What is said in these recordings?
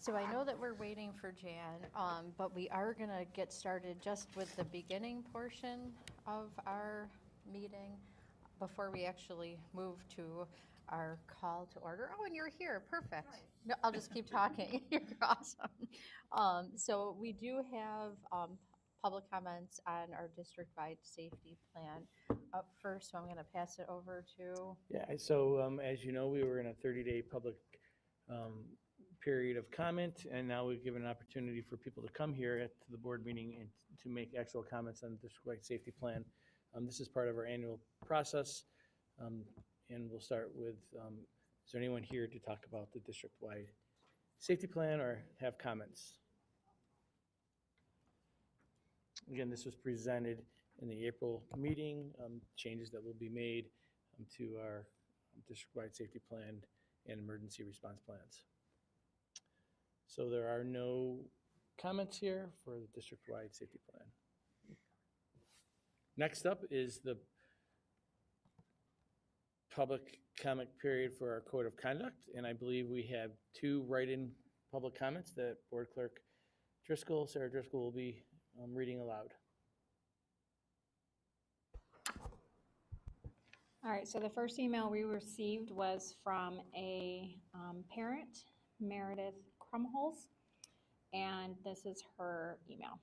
So I know that we're waiting for Jan, but we are going to get started just with the beginning portion of our meeting before we actually move to our call to order. Oh, and you're here. Perfect. No, I'll just keep talking. You're awesome. So we do have public comments on our district-wide safety plan up first, so I'm going to pass it over to. Yeah, so as you know, we were in a 30-day public period of comment, and now we've given an opportunity for people to come here at the board meeting and to make actual comments on the district-wide safety plan. This is part of our annual process, and we'll start with, is there anyone here to talk about the district-wide safety plan or have comments? Again, this was presented in the April meeting, changes that will be made to our district-wide safety plan and emergency response plans. So there are no comments here for the district-wide safety plan. Next up is the public comment period for our code of conduct, and I believe we have 2 write-in public comments that Board Clerk Driscoll, Sarah Driscoll, will be reading aloud. All right, so the first email we received was from a parent, Meredith Krumholz, and this is her email.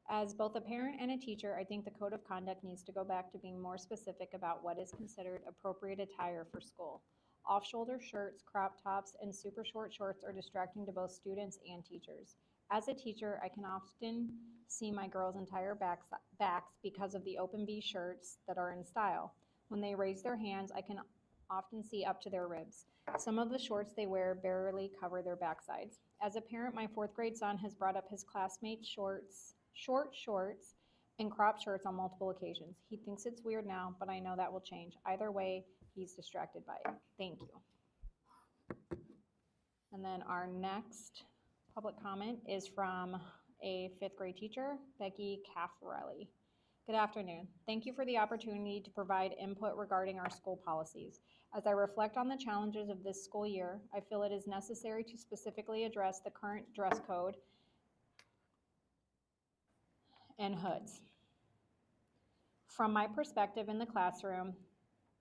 As both a parent and a teacher, I think the code of conduct needs to go back to being more specific about what is considered appropriate attire for school. Off-shoulder shirts, crop tops, and super short shorts are distracting to both students and teachers. As a teacher, I can often see my girls' entire backs because of the open V shirts that are in style. When they raise their hands, I can often see up to their ribs. Some of the shorts they wear barely cover their backsides. As a parent, my 4th grade son has brought up his classmates' short shorts and crop shirts on multiple occasions. He thinks it's weird now, but I know that will change. Either way, he's distracted by it. Thank you. And then our next public comment is from a 5th grade teacher, Becky Caffarelli. Good afternoon. Thank you for the opportunity to provide input regarding our school policies. As I reflect on the challenges of this school year, I feel it is necessary to specifically address the current dress code and hoods. From my perspective in the classroom,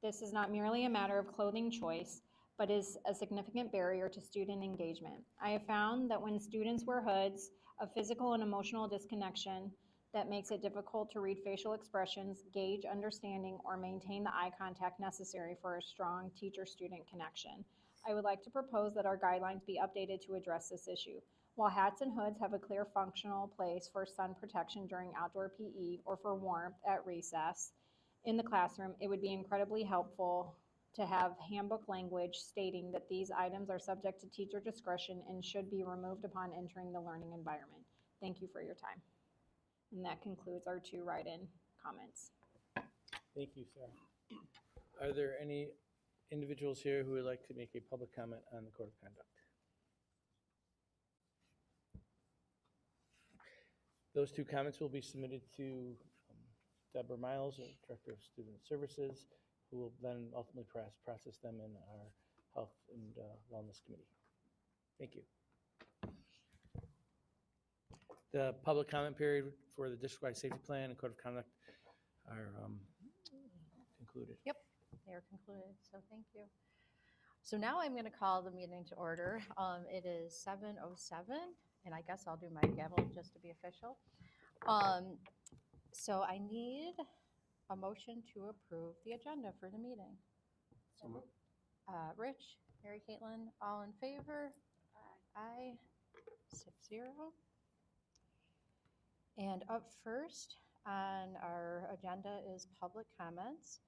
this is not merely a matter of clothing choice, but is a significant barrier to student engagement. I have found that when students wear hoods, a physical and emotional disconnection that makes it difficult to read facial expressions, gauge understanding, or maintain the eye contact necessary for a strong teacher-student connection. I would like to propose that our guidelines be updated to address this issue. While hats and hoods have a clear functional place for sun protection during outdoor PE or for warmth at recess in the classroom, it would be incredibly helpful to have handbook language stating that these items are subject to teacher discretion and should be removed upon entering the learning environment. Thank you for your time. And that concludes our 2 write-in comments. Thank you, Sarah. Are there any individuals here who would like to make a public comment on the code of conduct? Those 2 comments will be submitted to Deborah Miles, Director of Student Services, who will then ultimately process them in our Health and Wellness Committee. Thank you. The public comment period for the district-wide safety plan and code of conduct are concluded. Yep, they are concluded, so thank you. So now I'm going to call the meeting to order. It is 7:07, and I guess I'll do my gavel just to be official. So I need a motion to approve the agenda for the meeting. So Rich, Mary Caitlin, all in favor? Aye. 6-0. And up first on our agenda is public comments.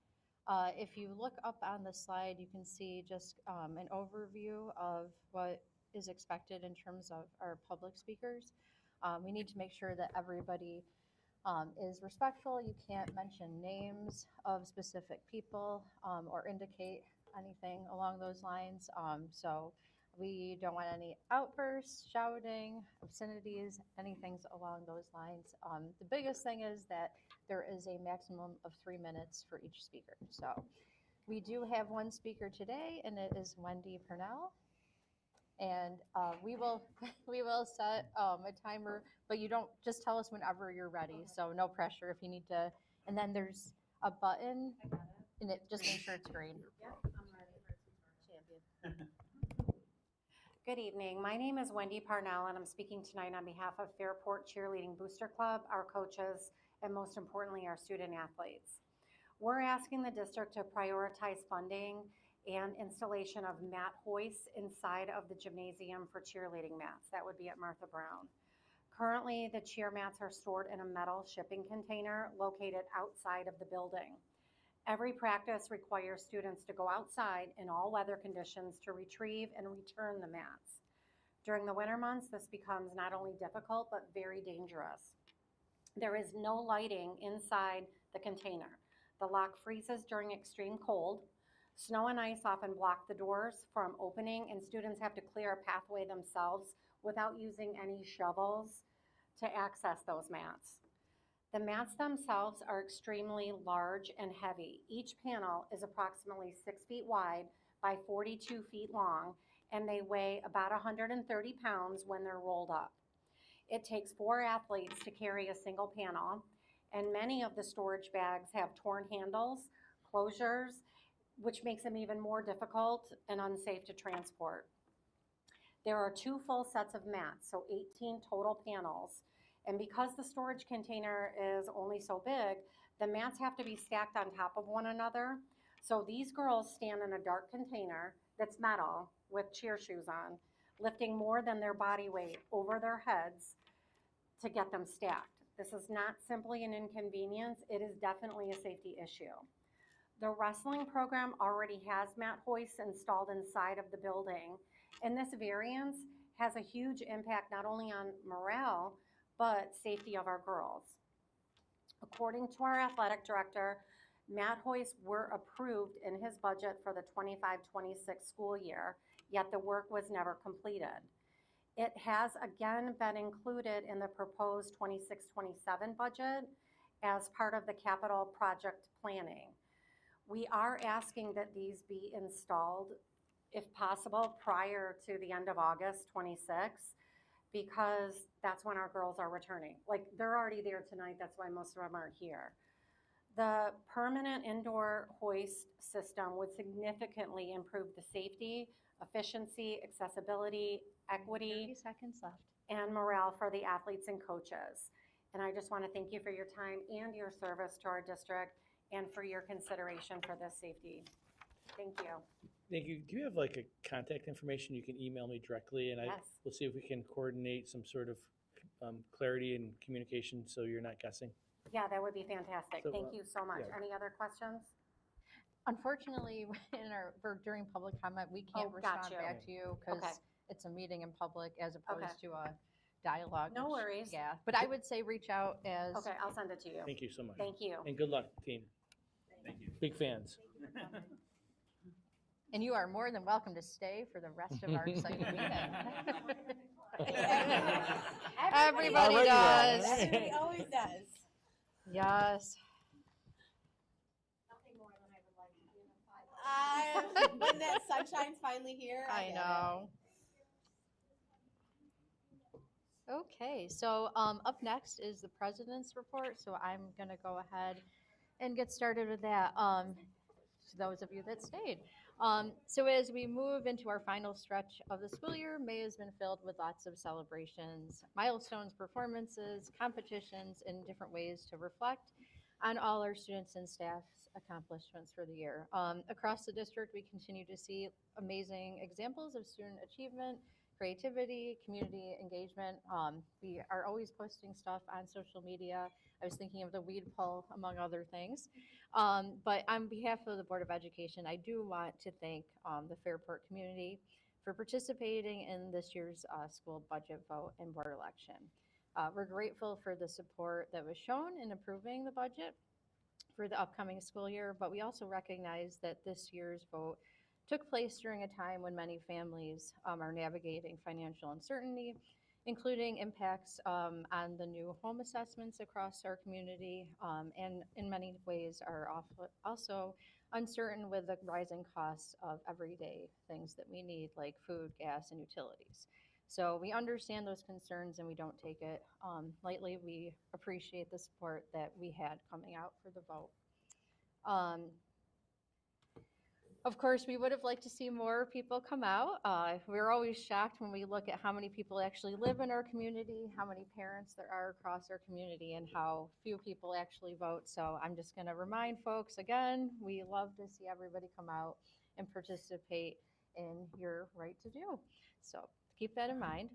If you look up on the slide, you can see just an overview of what is expected in terms of our public speakers. We need to make sure that everybody is respectful. You can't mention names of specific people or indicate anything along those lines. So we don't want any outbursts, shouting, obscenities, anything along those lines. The biggest thing is that there is a maximum of 3 minutes for each speaker. So we do have one speaker today, and it is Wendy Purnell. And we will we will set a timer, but you don't just tell us whenever you're ready. So no pressure if you need to. And then there's a button, and it just make sure it's green. Good evening. My name is Wendy Parnell, and I'm speaking tonight on behalf of Fairport Cheerleading Booster Club, our coaches, and most importantly, our student athletes. We're asking the district to prioritize funding and installation of mat hoists inside of the gymnasium for cheerleading mats. That would be at Martha Brown. Currently, the cheer mats are stored in a metal shipping container located outside of the building. Every practice requires students to go outside in all weather conditions to retrieve and return the mats. During the winter months, this becomes not only difficult, but very dangerous. There is no lighting inside the container. The lock freezes during extreme cold. Snow and ice often block the doors from opening, and students have to clear a pathway themselves without using any shovels to access those mats. The mats themselves are extremely large and heavy. Each panel is approximately 6 feet wide by 42 feet long, and they weigh about 130 pounds when they're rolled up. It takes 4 athletes to carry a single panel, and many of the storage bags have torn handles, closures, which makes them even more difficult and unsafe to transport. There are 2 full sets of mats, so 18 total panels. And because the storage container is only so big, the mats have to be stacked on top of one another. So these girls stand in a dark container that's metal with cheer shoes on, lifting more than their body weight over their heads to get them stacked. This is not simply an inconvenience, it is definitely a safety issue. The wrestling program already has mat hoists installed inside of the building, and this variance has a huge impact not only on morale, but safety of our girls. According to our athletic director, mat hoists were approved in his budget for the 25-26 school year, yet the work was never completed. It has again been included in the proposed 26-27 budget as part of the capital project planning. We are asking that these be installed, if possible, prior to the end of August 26, because that's when our girls are returning. Like, they're already there tonight, that's why most of them aren't here. The permanent indoor hoist system would significantly improve the safety, efficiency, accessibility, 30 equity, seconds left. and morale for the athletes and coaches. And I just want to thank you for your time and your service to our district and for your consideration for this safety. Thank you. Thank you. Do you have like a contact information you can email me directly, and Yes. we'll see if we can coordinate some sort of clarity and communication so you're not guessing. Yeah, that would be fantastic. So, Thank you so much. yeah. Any other questions? Unfortunately, during public comment, we can't Oh, got respond you. back to you because Okay. it's a meeting in public as opposed Okay. to a dialogue. No which- worries. Yeah, but I would say reach out as. Okay, I'll send it to you. Thank you so much. Thank you. And good luck, team. Thank you. Big fans. And you are more than welcome to stay for the rest of our exciting meeting. Everybody Already does. there. Everybody always does. Yes. When that sunshine's finally here, I get it. know. Okay, so up next is the president's report. So I'm gonna go ahead and get started with that. To those of you that stayed. So as we move into our final stretch of the school year, May has been filled with lots of celebrations, milestones, performances, competitions, and different ways to reflect on all our students and staff's accomplishments for the year. Across the district, we continue to see amazing examples of student achievement, creativity, community engagement. We are always posting stuff on social media. I was thinking of the weed poll, among other things. But on behalf of the Board of Education, I do want to thank the Fairport community for participating in this year's school budget vote and board election. We're grateful for the support that was shown in approving the budget for the upcoming school year, but we also recognize that this year's vote took place during a time when many families are navigating financial uncertainty, including impacts on the new home assessments across our community, and in many ways are also uncertain with the rising costs of everyday things that we need, like food, gas, and utilities. So we understand those concerns and we don't take it lightly. We appreciate the support that we had coming out for the vote. Of course, we would have liked to see more people come out. We're always shocked when we look at how many people actually live in our community, how many parents there are across our community, and how few people actually vote. So I'm just going to remind folks again, we love to see everybody come out and participate in your right to do. So keep that in mind.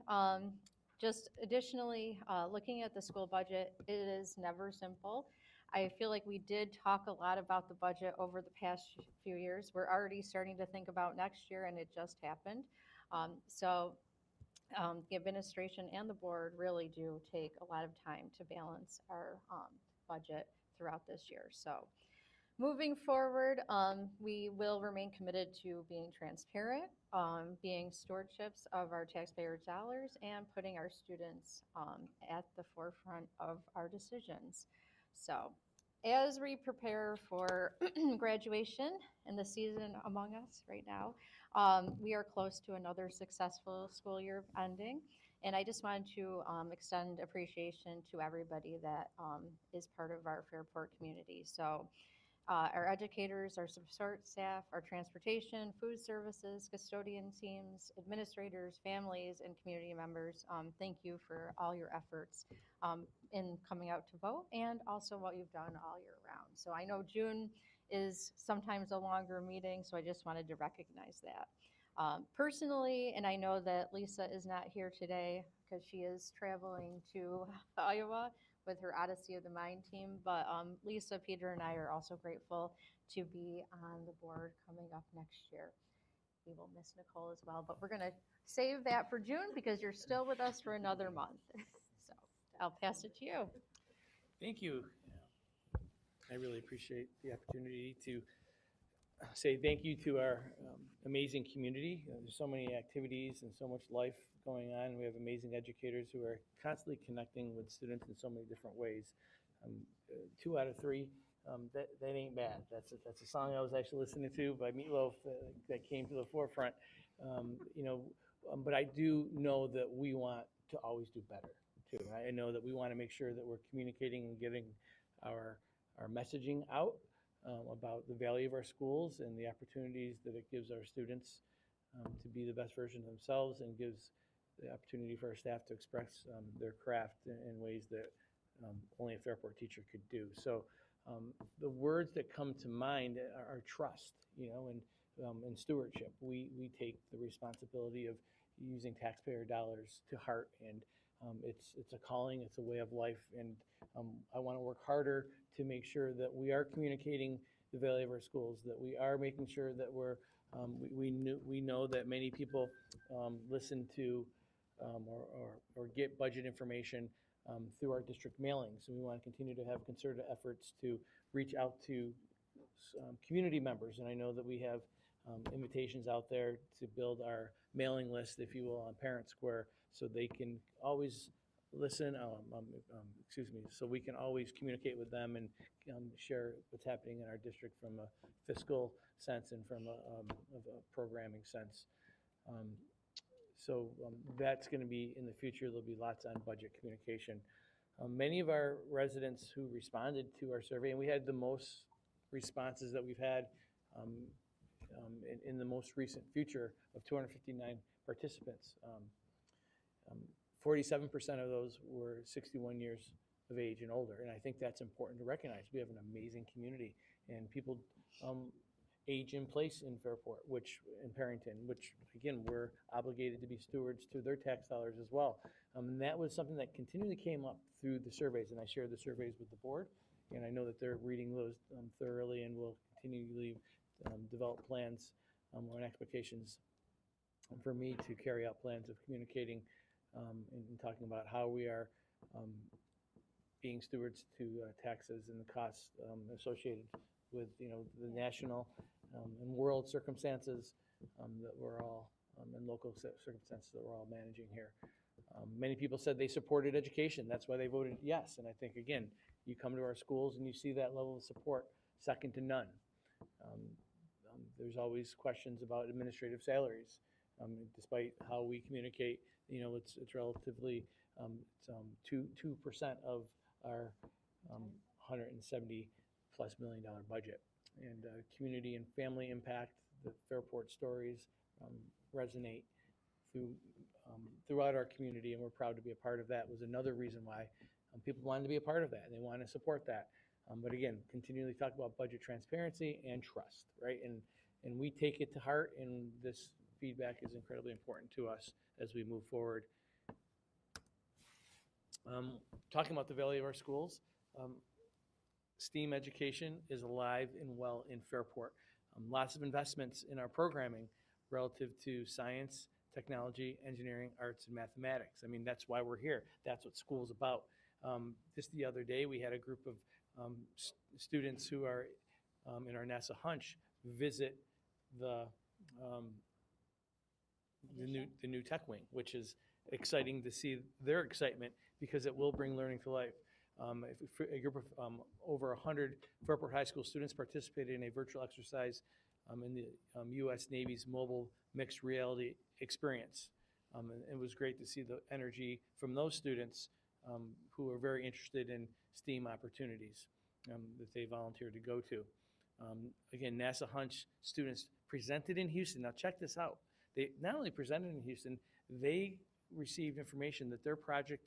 Just additionally, looking at the school budget, it is never simple. I feel like we did talk a lot about the budget over the past few years. We're already starting to think about next year, and it just happened. The administration and the board really do take a lot of time to balance our budget throughout this year. So moving forward, we will remain committed to being transparent, being stewardships of our taxpayer dollars, and putting our students at the forefront of our decisions. So as we prepare for graduation and the season among us right now, we are close to another successful school year ending. And I just wanted to extend appreciation to everybody that is part of our Fairport community. So our educators, our support staff, our transportation, food services, custodian teams, administrators, families, and community members, thank you for all your efforts in coming out to vote and also what you've done all year round. So I know June is sometimes a longer meeting, so I just wanted to recognize that. Personally, and I know that Lisa is not here today because she is traveling to Iowa with her Odyssey of the Mind team. But Lisa, Peter, and I are also grateful to be on the board coming up next year. We will miss Nicole as well, but we're going to save that for June because you're still with us for another month. So I'll pass it to you. Thank you. I really appreciate the opportunity to say thank you to our amazing community. There's so many activities and so much life going on. We have amazing educators who are constantly connecting with students in so many different ways. 2 out of 3, that ain't bad. That's a song I was actually listening to by Meatloaf that came to the forefront. But I do know that we want to always do better too. I know that we want to make sure that we're communicating and getting our messaging out about the value of our schools and the opportunities that it gives our students to be the best version of themselves, and gives the opportunity for our staff to express their craft in ways that only a Fairport teacher could do. So the words that come to mind are trust, and stewardship. We take the responsibility of using taxpayer dollars to heart, and it's a calling, it's a way of life, and I want to work harder to make sure that we are communicating the value of our schools, that we are making sure that we know that many people listen to or get budget information through our district mailings. And we want to continue to have concerted efforts to reach out to community members. And I know that we have invitations out there to build our mailing list, if you will, on Parent Square, so they can always listen, so we can always communicate with them and share what's happening in our district from a fiscal sense and from a programming sense. That's going to be in the future. There'll be lots on budget communication. Many of our residents who responded to our survey, and we had the most responses that we've had in the most recent future of 259 participants. 47% of those were 61 years of age and older, and I think that's important to recognize. We have an amazing community, and people age in place in Fairport, in Perrington, which again, we're obligated to be stewards to their tax dollars as well. And that was something that continually came up through the surveys, and I shared the surveys with the board, and I know that they're reading those thoroughly, and will continually develop plans or expectations for me to carry out plans of communicating and talking about how we are being stewards to taxes and the costs associated with the national and world circumstances that we're all and local circumstances that we're all managing here. Many people said they supported education. That's why they voted yes. And I think, again, you come to our schools and you see that level of support, second to none. There's always questions about administrative salaries. Despite how we communicate, it's relatively, it's 2% of our 170 plus $1 million budget. And community and family impact, the Fairport stories resonate throughout our community, and we're proud to be a part of that. Was another reason why people wanted to be a part of that, and they want to support that. But again, continually talk about budget transparency and trust, right? And we take it to heart, and this feedback is incredibly important to us as we move forward. Talking about the value of our schools, STEAM education is alive and well in Fairport. Lots of investments in our programming relative to science, technology, engineering, arts, and mathematics. I mean, that's why we're here. That's what school's about. Just the other day, we had a group of students who are in our NASA Hunch visit the new tech wing, which is exciting to see their excitement because it will bring learning to life. A group of over 100 Fairport High School students participated in a virtual exercise in the U.S. Navy's mobile mixed reality experience. And it was great to see the energy from those students who are very interested in STEAM opportunities that they volunteered to go to. Again, NASA Hunch students presented in Houston. Now check this out. They not only presented in Houston, they received information that their project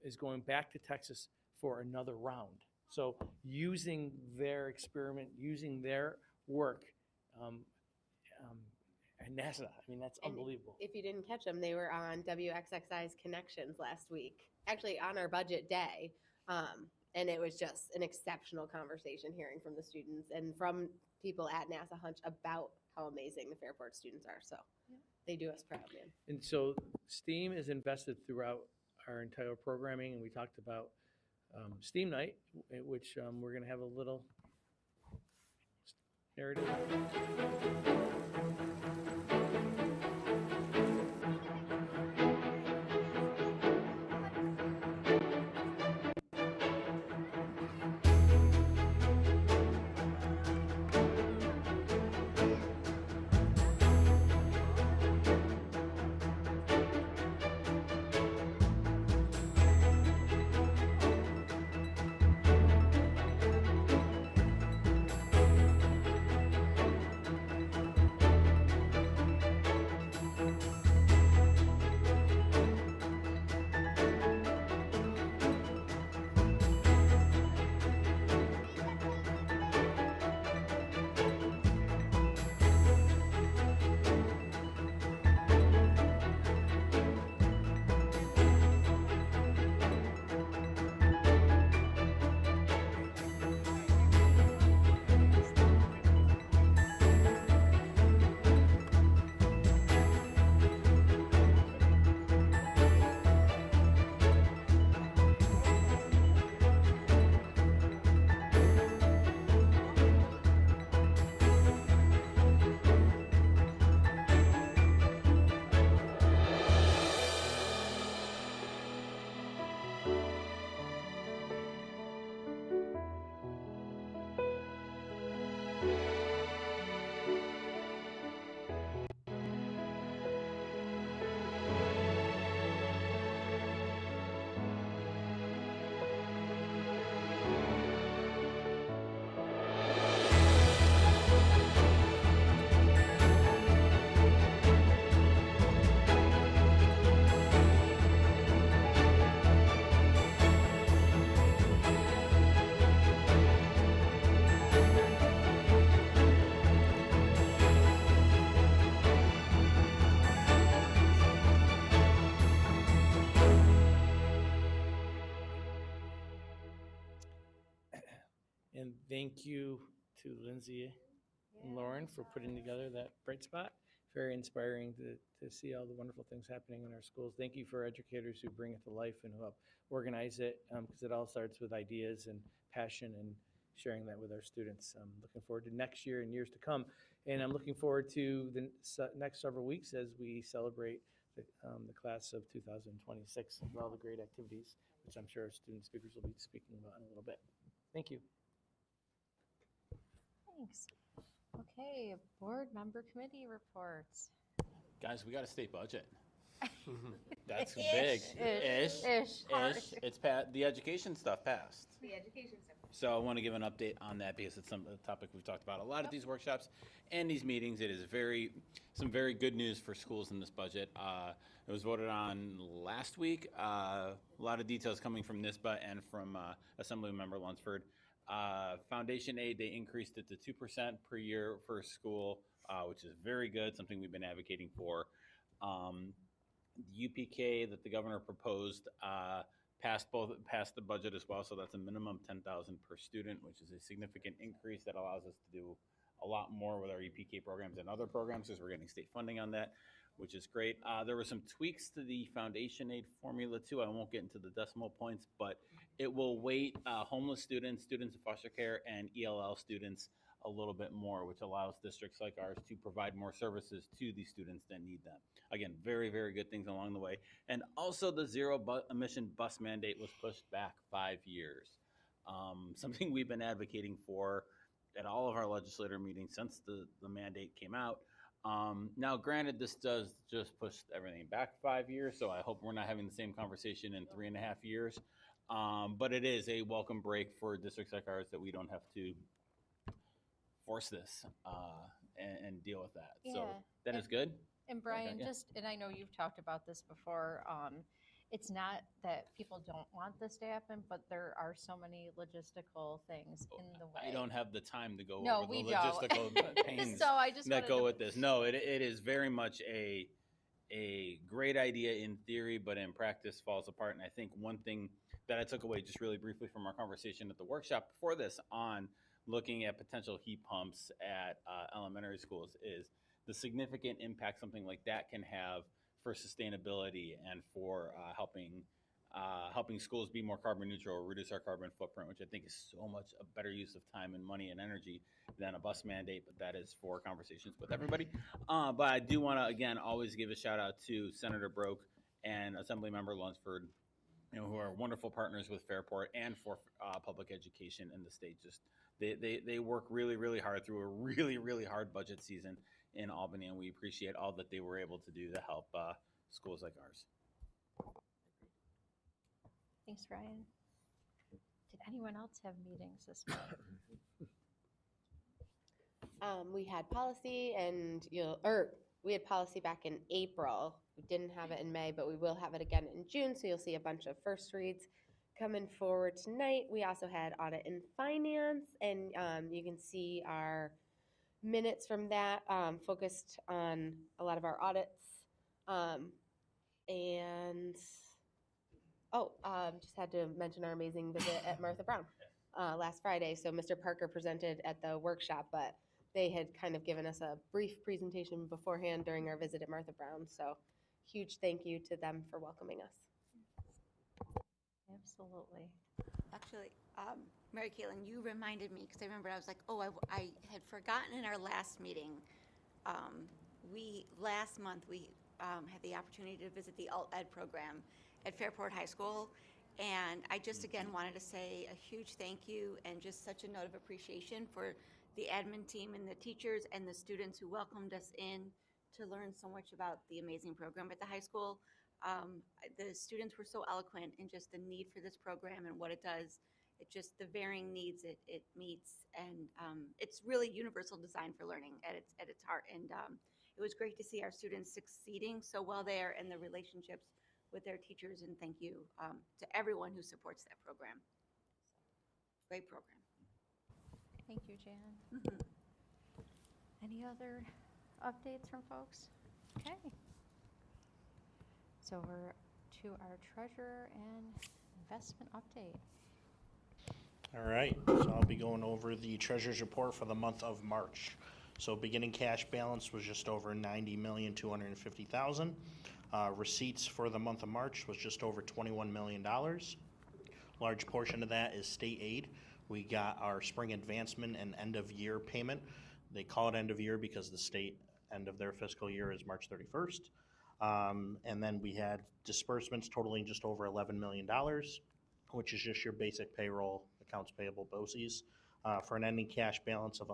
is going back to Texas for another round. So using their experiment, using their work at NASA, I mean, that's unbelievable. If you didn't catch them, they were on WXXI's Connections last week, actually on our budget day. And it was just an exceptional conversation hearing from the students and from people at NASA Hunch about how amazing the Fairport students are. So they do us proud, man. And so STEAM is invested throughout our entire programming, and we talked about STEAM Night, which we're going to have a little narrative. And thank you to Lindsay and Lauren for putting together that bright spot. Very inspiring to see all the wonderful things happening in our schools. Thank you for educators who bring it to life and who help organize it, because it all starts with ideas and passion and sharing that with our students. I'm looking forward to next year and years to come. And I'm looking forward to the next several weeks as we celebrate the class of 2026 with all the great activities, which I'm sure our student speakers will be speaking about in a little bit. Thank you. Thanks. Okay, board member committee reports. Guys, we got a state budget. That's Ish. big. Ish. Ish. It's the education stuff passed. The education stuff. So I want to give an update on that because it's a topic we've talked about a lot at these workshops and these meetings. It is some very good news for schools in this budget. It was voted on last week. A lot of details coming from NISBA and from Assemblymember Lunsford. Foundation aid, they increased it to 2% per year for school, which is very good, something we've been advocating for. The UPK that the governor proposed passed the budget as well, so that's a minimum $10,000 per student, which is a significant increase that allows us to do a lot more with our UPK programs and other programs because we're getting state funding on that, which is great. There were some tweaks to the foundation aid formula too. I won't get into the decimal points, but it will weight homeless students, students in foster care, and ELL students a little bit more, which allows districts like ours to provide more services to these students that need them. Again, very, very good things along the way. And also the zero-emission bus mandate was pushed back 5 years. Something we've been advocating for at all of our legislator meetings since the mandate came out. Now, granted, this does just push everything back 5 years, so I hope we're not having the same conversation in 3.5 years. But it is a welcome break for districts like ours that we don't have to force this and deal with that. Yeah. So that is good. And Brian, yeah. and I know you've talked about this before, it's not that people don't want this to happen, but there are so many logistical things in the way. I don't have the time to go No, over we the don't. logistical pains So I just that wanted go to- with this. No, it is very much a great idea in theory, but in practice falls apart. And I think one thing that I took away just really briefly from our conversation at the workshop before this on looking at potential heat pumps at elementary schools is the significant impact something like that can have for sustainability and for helping schools be more carbon neutral or reduce our carbon footprint, which I think is so much a better use of time and money and energy than a bus mandate, but that is for conversations with everybody. But I do want to, again, always give a shout out to Senator Broke and Assemblymember Lunsford, who are wonderful partners with Fairport and for public education in the state. Just they work really, really hard through a really, really hard budget season in Albany, and we appreciate all that they were able to do to help schools like ours. Thanks, Ryan. Did anyone else have meetings this month? We had policy we had policy back in April. We didn't have it in May, but we will have it again in June. So you'll see a bunch of first reads coming forward tonight. We also had audit and finance, and you can see our minutes from that, focused on a lot of our audits. Just had to mention our amazing visit at Martha Brown last Friday. So Mr. Parker presented at the workshop, but they had kind of given us a brief presentation beforehand during our visit at Martha Brown. So huge thank you to them for welcoming us. Absolutely. Actually, Mary Caitlin, you reminded me, because I remember I was like, oh, I had forgotten in our last meeting. Last month, we had the opportunity to visit the alt ed program at Fairport High School. And I just, again, wanted to say a huge thank you and just such a note of appreciation for the admin team and the teachers and the students who welcomed us in to learn so much about the amazing program at the high school. The students were so eloquent in just the need for this program and what it does. It just, the varying needs it meets, and it's really universal design for learning at its heart. And it was great to see our students succeeding so well there and the relationships with their teachers. And thank you to everyone who supports that program. Great program. Thank you, Jan. Mm-hmm. Any other updates from folks? Okay. So we're to our treasurer and investment update. All right, so I'll be going over the treasurer's report for the month of March. So beginning cash balance was just over $90,250,000. Receipts for the month of March was just over $21 million. Large portion of that is state aid. We got our spring advancement and end of year payment. They call it end of year because the state end of their fiscal year is March 31st. And then we had disbursements totaling just over $11 million, which is just your basic payroll, accounts payable, BOCES, for an ending cash balance of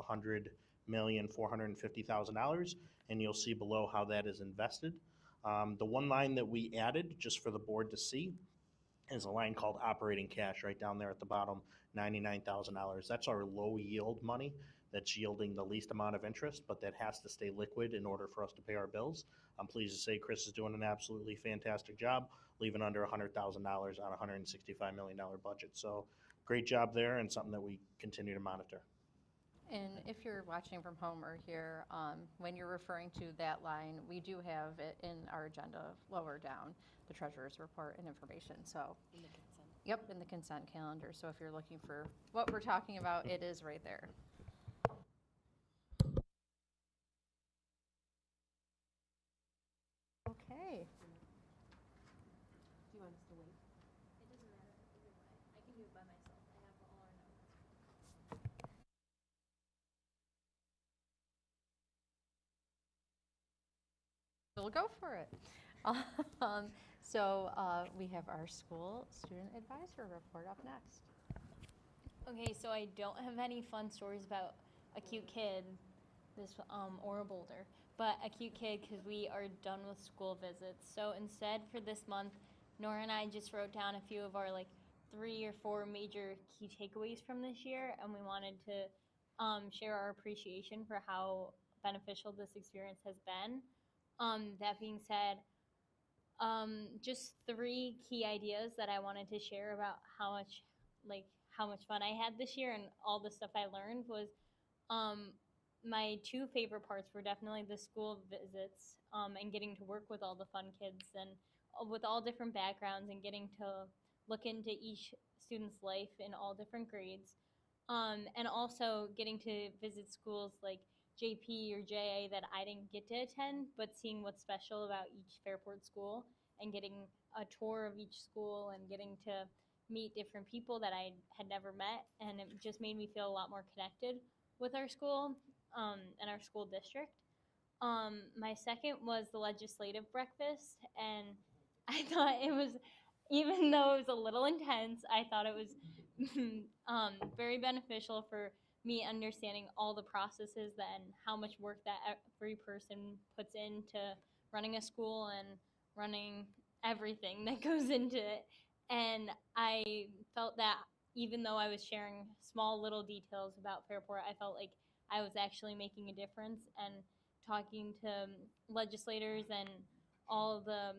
$1,450,000, and you'll see below how that is invested. The one line that we added, just for the board to see, is a line called operating cash right down there at the bottom, $99,000. That's our low yield money that's yielding the least amount of interest, but that has to stay liquid in order for us to pay our bills. I'm pleased to say Chris is doing an absolutely fantastic job, leaving under $100,000 on a $165 million budget. So great job there, and something that we continue to monitor. And if you're watching from home or here, when you're referring to that line, we do have it in our agenda lower down, the treasurer's report and information. So, yep, in the consent calendar. So if you're looking for what we're talking about, it is right there. Okay. Do you want us to wait? It doesn't matter either way. I can do it by myself. I have all our notes. We'll go for it. We have our school student advisor report up next. Okay, so I don't have any fun stories about a cute kid, or a boulder, but a cute kid because we are done with school visits. So instead, for this month, Nora and I just wrote down a few of our 3 or 4 major key takeaways from this year, and we wanted to share our appreciation for how beneficial this experience has been. That being said, just 3 key ideas that I wanted to share about how much fun I had this year and all the stuff I learned was, my 2 favorite parts were definitely the school visits, and getting to work with all the fun kids and with all different backgrounds and getting to look into each student's life in all different grades. And also getting to visit schools like JP or JA that I didn't get to attend, but seeing what's special about each Fairport school and getting a tour of each school and getting to meet different people that I had never met. And it just made me feel a lot more connected with our school, and our school district. My second was the legislative breakfast, and I thought it was, even though it was a little intense, I thought it was very beneficial for me understanding all the processes and how much work that every person puts into running a school and running everything that goes into it. And I felt that even though I was sharing small little details about Fairport, I felt like I was actually making a difference, and talking to legislators and all the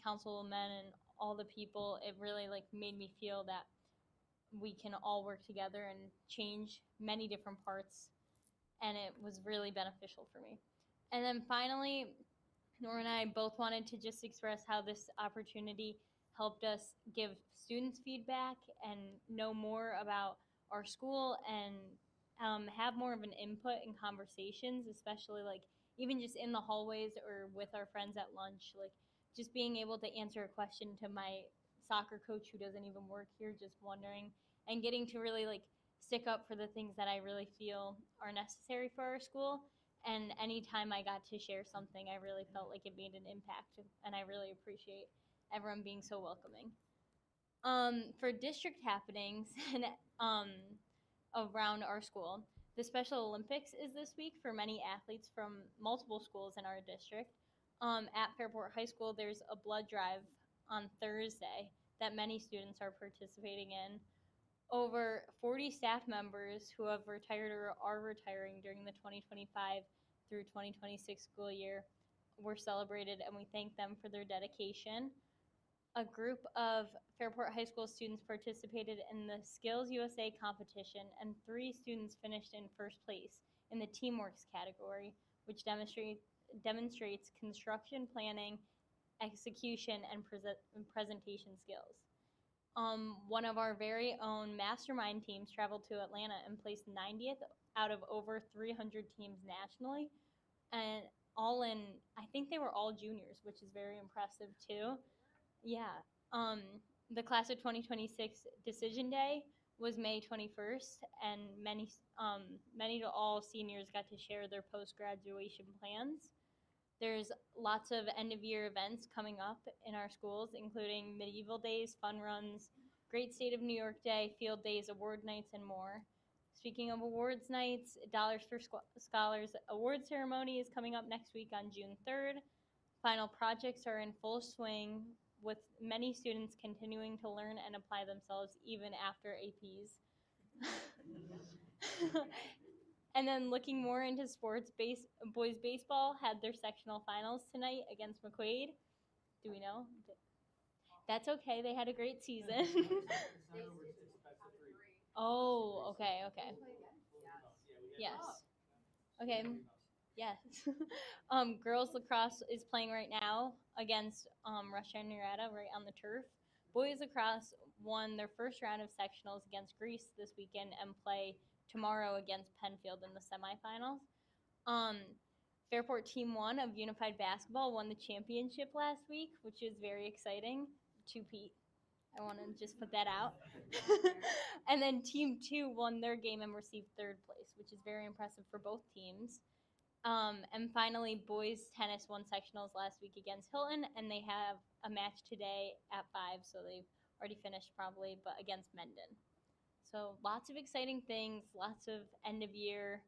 councilmen and all the people, it really made me feel that we can all work together and change many different parts, and it was really beneficial for me. And then finally, Nora and I both wanted to just express how this opportunity helped us give students feedback and know more about our school and have more of an input in conversations, especially even just in the hallways or with our friends at lunch, just being able to answer a question to my soccer coach who doesn't even work here, just wondering, and getting to really stick up for the things that I really feel are necessary for our school. And anytime I got to share something, I really felt like it made an impact, and I really appreciate everyone being so welcoming. For district happenings and around our school, the Special Olympics is this week for many athletes from multiple schools in our district. At Fairport High School, there's a blood drive on Thursday that many students are participating in. Over 40 staff members who have retired or are retiring during the 2025 through 2026 school year were celebrated, and we thank them for their dedication. A group of Fairport High School students participated in the Skills USA competition, and 3 students finished in first place in the Teamworks category, which demonstrates construction planning, execution, and presentation skills. One of our very own mastermind teams traveled to Atlanta and placed 90th out of over 300 teams nationally, and all in, I think they were all juniors, which is very impressive too. Yeah. The class of 2026 decision day was May 21st, and many to all seniors got to share their post-graduation plans. There's lots of end-of-year events coming up in our schools, including Medieval Days, fun runs, Great State of New York Day, field days, award nights, and more. Speaking of awards nights, Dollars for Scholars award ceremony is coming up next week on June 3rd. Final projects are in full swing, with many students continuing to learn and apply themselves even after APs. And then looking more into sports, boys baseball had their sectional finals tonight against McQuaid. Do we know? That's okay. They had a great season. Oh, okay. Yes. Okay. Yes. Girls lacrosse is playing right now against Russia and Nevada right on the turf. Boys lacrosse won their first round of sectionals against Greece this weekend and play tomorrow against Penfield in the semifinals. Fairport Team 1 of Unified Basketball won the championship last week, which is very exciting. Two-peat. I want to just put that out. And then Team 2 won their game and received third place, which is very impressive for both teams. And finally, boys tennis won sectionals last week against Hilton, and they have a match today at 5, so they've already finished probably, but against Mendon. So lots of exciting things, lots of end-of-year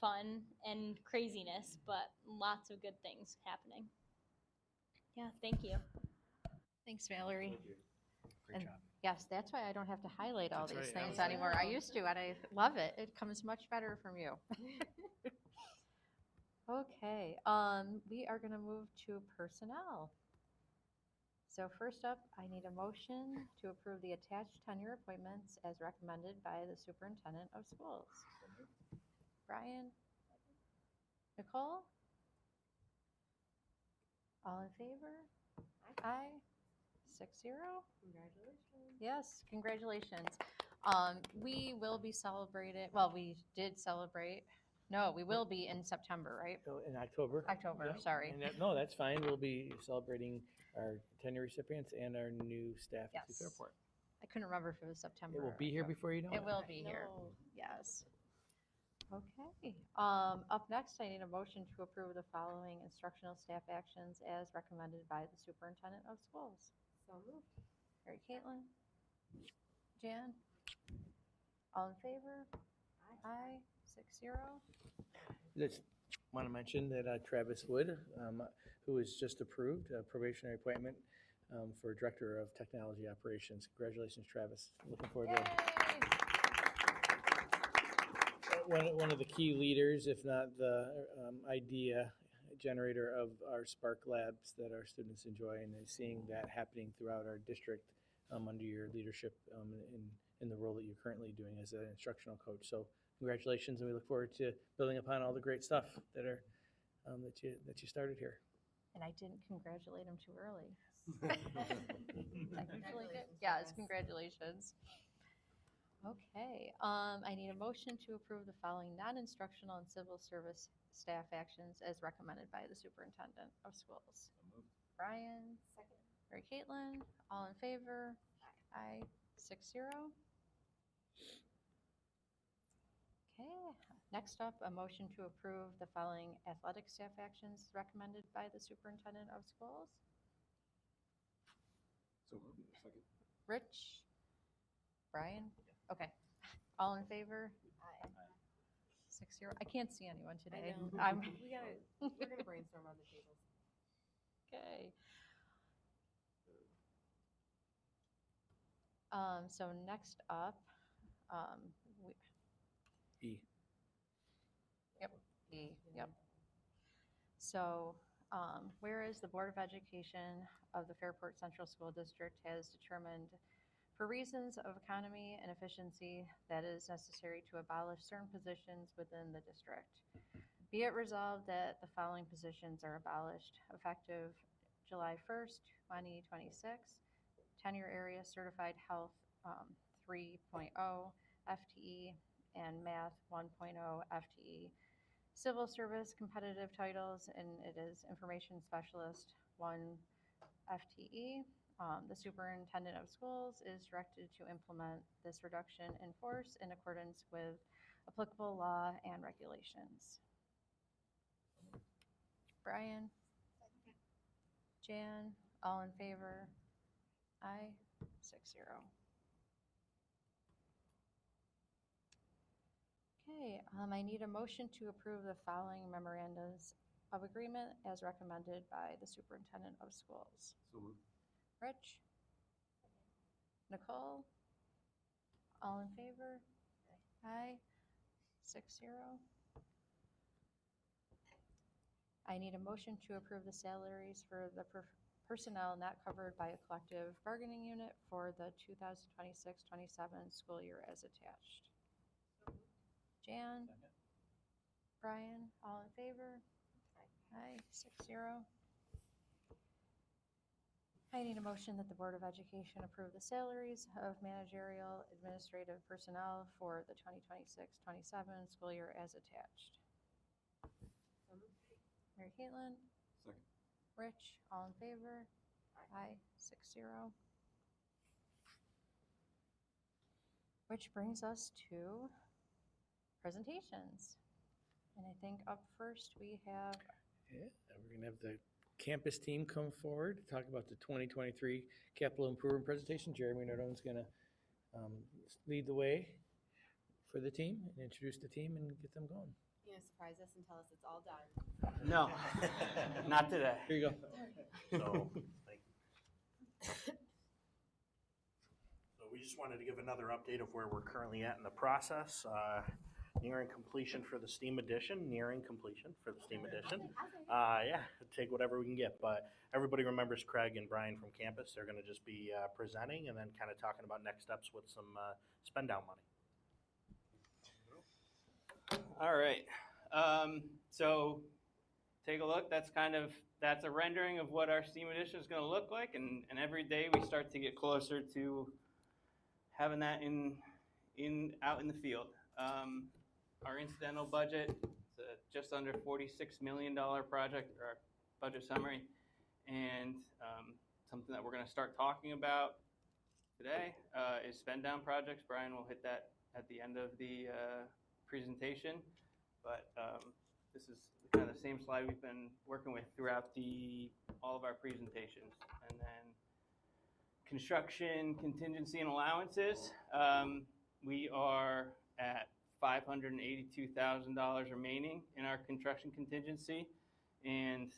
fun and craziness, but lots of good things happening. Yeah, thank you. Thanks, Mallory. Great And job. yes, that's why I don't have to highlight all That's these right, things yeah. anymore. I used to, and I love it. It comes much better from you. Okay, we are going to move to personnel. So first up, I need a motion to approve the attached tenure appointments as recommended by the superintendent of schools. Brian? Nicole? All in favor? Aye. 6-0. Congratulations. Yes, congratulations. We will be celebrating, well, we did celebrate. No, we will be in September, right? So in October. October, Yeah. sorry. And no, that's fine. We'll be celebrating our tenure recipients and our new staff at Yes. the airport. I couldn't remember if it was September. It will be here before you know it. It will be here, yes. Okay, up next, I need a motion to approve the following instructional staff actions as recommended by the superintendent of schools. So moved. Mary Caitlin? Jan? All in favor? Aye. 6-0. Just want to mention that Travis Wood, who was just approved, a probationary appointment for Director of Technology Operations. Congratulations, Travis. Looking forward to one of the key leaders, if not the idea generator of our Spark Labs that our students enjoy, and seeing that happening throughout our district under your leadership in the role that you're currently doing as an instructional coach. So congratulations, and we look forward to building upon all the great stuff that are that you started here. And I didn't congratulate him too early. Technically good. Yes, congratulations. Okay, I need a motion to approve the following non-instructional and civil service staff actions as recommended by the superintendent of schools. Brian? Second. Mary Caitlin? All in favor? Aye. 6-0. Okay, next up, a motion to approve the following athletic staff actions recommended by the superintendent of schools. So, second. Rich? Brian? Okay. All in favor? Aye. 6-0. I can't see anyone today. I know. We're gonna brainstorm on the tables. Okay. So next up, E. Yep. So, whereas the Board of Education of the Fairport Central School District has determined, for reasons of economy and efficiency, that it is necessary to abolish certain positions within the district. Be it resolved that the following positions are abolished effective July 1st, 2026. Tenure Area Certified Health 3.0 FTE and Math 1.0 FTE. Civil Service competitive titles, and it is Information Specialist 1 FTE. The Superintendent of Schools is directed to implement this reduction in force in accordance with applicable law and regulations. Brian? Jan? All in favor? Aye. 6-0. Okay, I need a motion to approve the following memorandums of agreement as recommended by the superintendent of schools. So moved. Rich? Nicole? All in favor? Aye. 6-0. I need a motion to approve the salaries for the personnel not covered by a collective bargaining unit for the 2026-27 school year as attached. Jan? Brian? All in favor? Aye. 6-0. I need a motion that the Board of Education approve the salaries of managerial administrative personnel for the 2026-27 school year as attached. Mary Caitlin? Second. Rich? All in favor? Aye. 6-0. Which brings us to presentations. And I think up first we have, Yeah, we're gonna have the campus team come forward to talk about the 2023 capital improvement presentation. Jeremy Nardone's gonna lead the way for the team and introduce the team and get them going. You know, surprise us and tell us it's all done. No, not today. Here you go. So, so we just wanted to give another update of where we're currently at in the process. Nearing completion for the STEAM edition, Yeah, take whatever we can get, but everybody remembers Craig and Brian from campus. They're gonna just be presenting and then kind of talking about next steps with some spend down money. All right. So take a look. That's a rendering of what our STEAM edition is going to look like, and every day we start to get closer to having that out in the field. Our incidental budget is just under $46 million project, or our budget summary, and something that we're going to start talking about today is spend down projects. Brian will hit that at the end of the presentation, but this is kind of the same slide we've been working with throughout all of our presentations. And then construction contingency and allowances, we are at $582,000 remaining in our construction contingency, and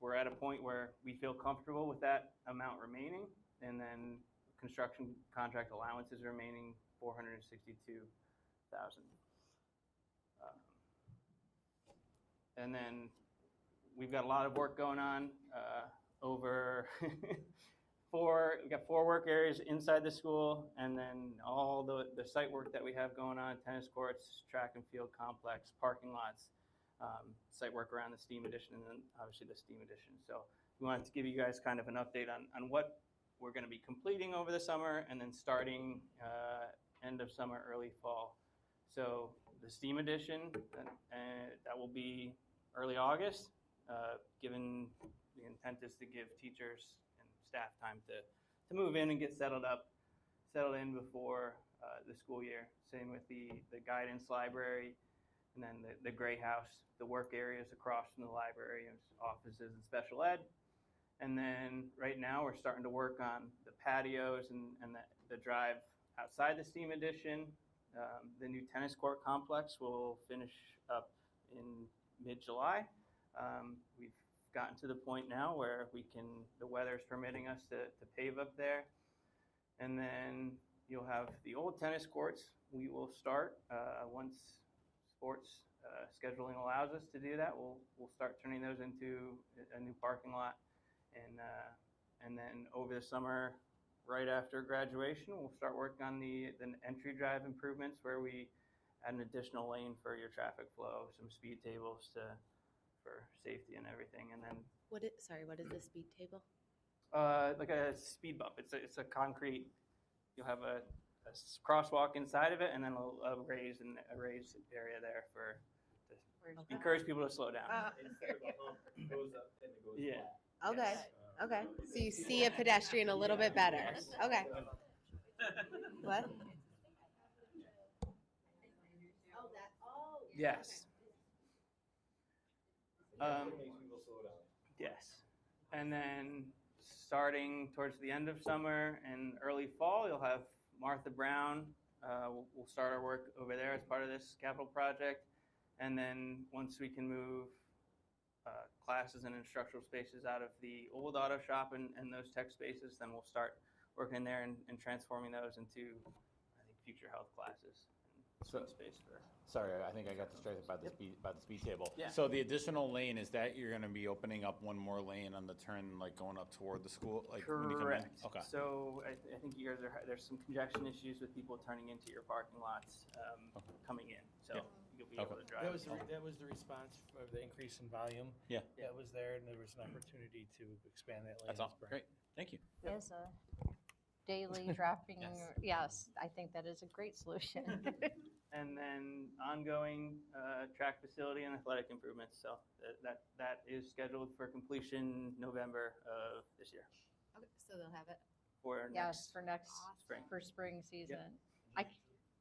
we're at a point where we feel comfortable with that amount remaining, and then construction contract allowances remaining $462,000. And then we've got a lot of work going on over we got 4 work areas inside the school, and then all the site work that we have going on, tennis courts, track and field complex, parking lots, site work around the STEAM edition, and then obviously the STEAM edition. So we wanted to give you guys kind of an update on what we're going to be completing over the summer, and then starting end of summer, early fall. So the STEAM edition, that will be early August, given the intent is to give teachers and staff time to move in and get settled in before the school year. Same with the guidance library, and then the gray house, the work areas across from the library, offices and special ed. And then right now we're starting to work on the patios and the drive outside the STEAM edition. The new tennis court complex will finish up in mid-July. We've gotten to the point now where the weather's permitting us to pave up there. And then you'll have the old tennis courts. We will start, once sports scheduling allows us to do that, we'll start turning those into a new parking lot. And then over the summer, right after graduation, we'll start working on the entry drive improvements, where we add an additional lane for your traffic flow, some speed tables for safety and everything. And then What is the speed table? like a speed bump. It's a concrete. You'll have a crosswalk inside of it, and then a raised area there to encourage people to slow down. Yeah. Okay. Okay. So you see a pedestrian a little bit better. Okay. What? Yes. Yes. And then starting towards the end of summer and early fall, you'll have Martha Brown We'll start our work over there as part of this capital project. And then once we can move classes and instructional spaces out of the old auto shop and those tech spaces, then we'll start working there and transforming those into, I think, future health classes and So- space for. Sorry, I think I got distracted by the speed table. Yeah. So the additional lane, is that you're gonna be opening up one more lane on the turn, like going up toward the school, like when you come in? Correct. Okay. So I think you guys there's some congestion issues with people turning into your parking lots coming in. So Yeah. you'll be able Okay. to drive. That was the response of the increase in volume. Yeah. That was there, and there was an opportunity to expand that lane. That's all. Great. Thank you. As a daily dropping, Yes. yes, I think that is a great solution. And then ongoing track facility and athletic improvements. So that is scheduled for completion November of this year. Okay, so they'll have it. For Yes, for next, spring. for spring season.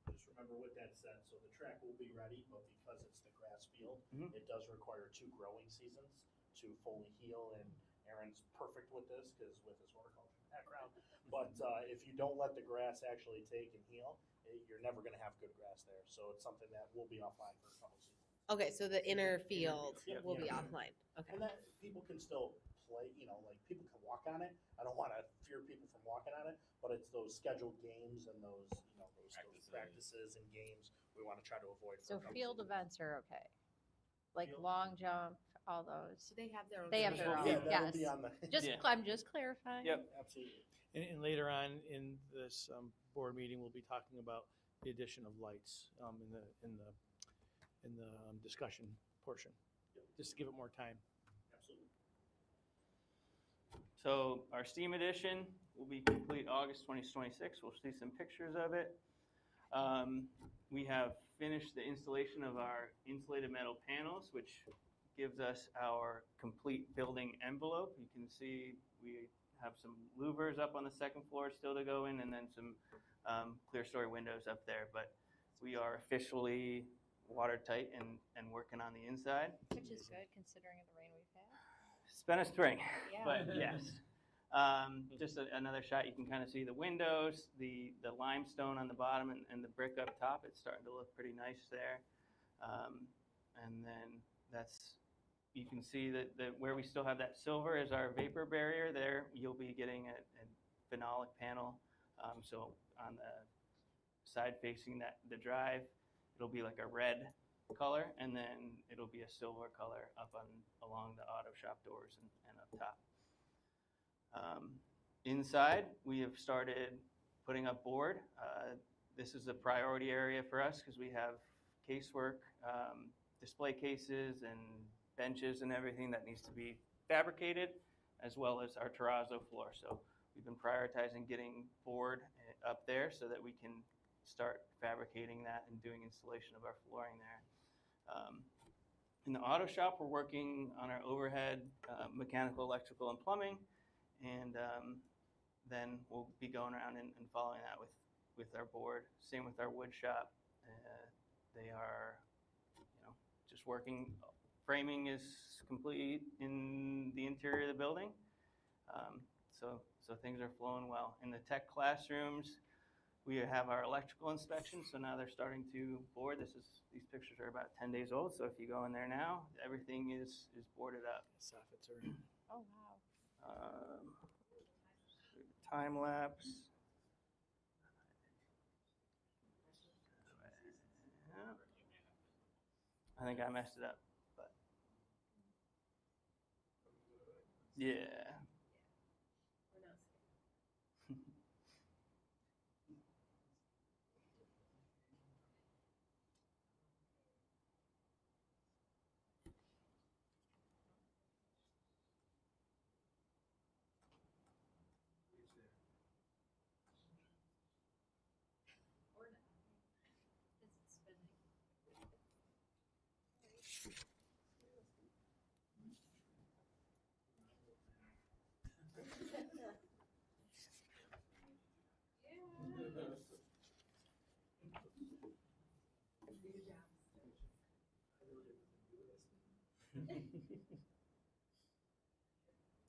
Just remember with that said, so the track will be ready, but because it's the grass field, Mhm. it does require 2 growing seasons to fully heal, and Aaron's perfect with this because with his horticulture background. But if you don't let the grass actually take and heal, you're never going to have good grass there. So it's something that will be offline for a couple seasons. Okay, so the inner field Yep. will be Yeah. offline. Okay. And that people can still play, like people can walk on it. I don't want to fear people from walking on it, but it's those scheduled games and those practices and games we want to try to avoid. For So a couple field seasons. events are okay? Like Field- long jump, all those? So they have their own. They have their schedule. own. Yeah, that'll be yes. on the. Just, Yeah. I'm just clarifying. Yep. Absolutely. And later on in this board meeting, we'll be talking about the addition of lights in the discussion portion, just to give it more time. Absolutely. So our STEAM edition will be complete August 2026. We'll see some pictures of it. We have finished the installation of our insulated metal panels, which gives us our complete building envelope. You can see we have some louvers up on the second floor still to go in, and then some clear story windows up there. But we are officially watertight and working on the inside. Which is good considering the rain we've had. It's been a spring, Yeah. but yes. Just another shot, you can kind of see the windows, the limestone on the bottom and the brick up top. It's starting to look pretty nice there. And then you can see that where we still have that silver is our vapor barrier there. You'll be getting a phenolic panel. So on the side facing the drive, it'll be like a red color, and then it'll be a silver color up along the auto shop doors and up top. Inside, we have started putting up board. This is a priority area for us because we have casework, display cases and benches and everything that needs to be fabricated, as well as our terrazzo floor. So we've been prioritizing getting board up there so that we can start fabricating that and doing installation of our flooring there. In the auto shop, we're working on our overhead mechanical, electrical, and plumbing, and then we'll be going around and following that with our board. Same with our wood shop. They are, just working. Framing is complete in the interior of the building, so things are flowing well. In the tech classrooms, we have our electrical inspection, so now they're starting to board. These pictures are about 10 days old, so if you go in there now, everything is boarded up. Soffits are. Oh, wow. Time lapse. I think I messed it up, but yeah.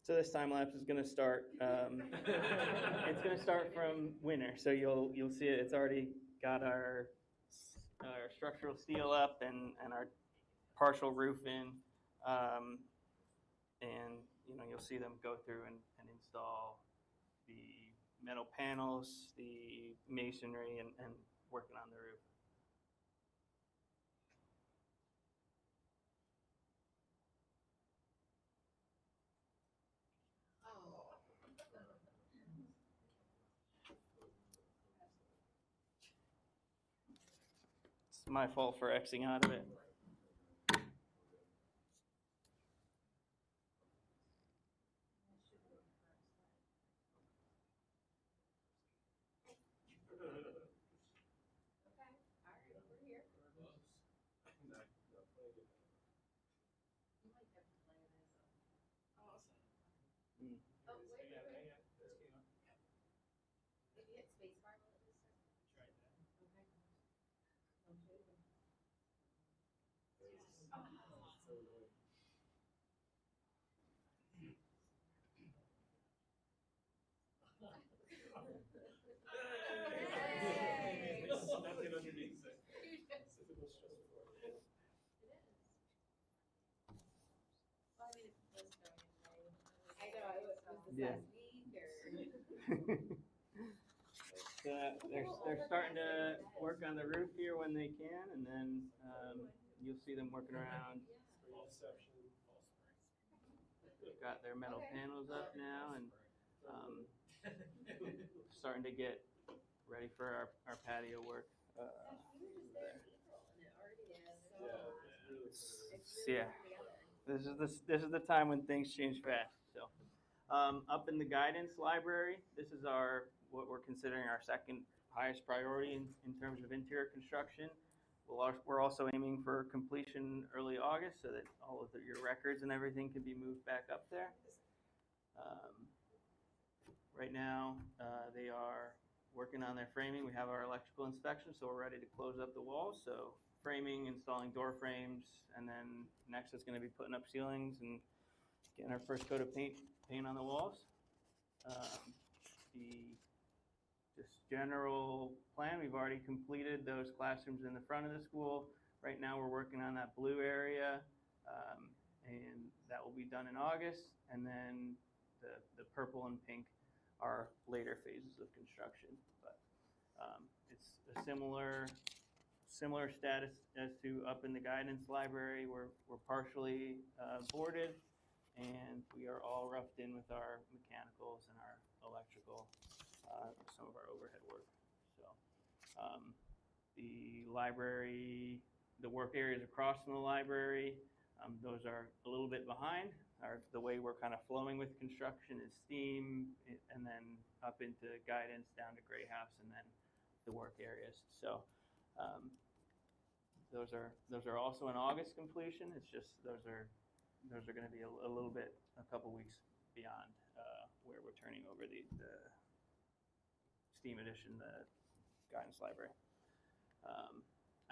So this time lapse is going to start. It's going to start from winter. So you'll see it. It's already got our structural steel up and our partial roof in. And you'll see them go through and install the metal panels, the masonry, and working on the roof. It's my fault for Xing out of it. Yeah. They're starting to work on the roof here when they can, and then you'll see them working around. Got their metal panels up now, and starting to get ready for our patio work. Yeah, this is the time when things change fast. So, up in the guidance library, this is what we're considering our second highest priority in terms of interior construction. We're also aiming for completion early August so that all of your records and everything can be moved back up there. Right now, they are working on their framing. We have our electrical inspection, so we're ready to close up the walls. So framing, installing door frames, and then next is going to be putting up ceilings and getting our first coat of paint on the walls. The just general plan, we've already completed those classrooms in the front of the school. Right now we're working on that blue area, and that will be done in August. And then the purple and pink are later phases of construction. But it's a similar status as to up in the guidance library. We're partially boarded, and we are all roughed in with our mechanicals and our electrical, some of our overhead work. So the library, the work areas across from the library, those are a little bit behind. The way we're kind of flowing with construction is steam, and then up into guidance, down to Gray House, and then the work areas. So those are also in August completion. It's just those are going to be a couple weeks beyond where we're turning over the STEAM edition, the guidance library.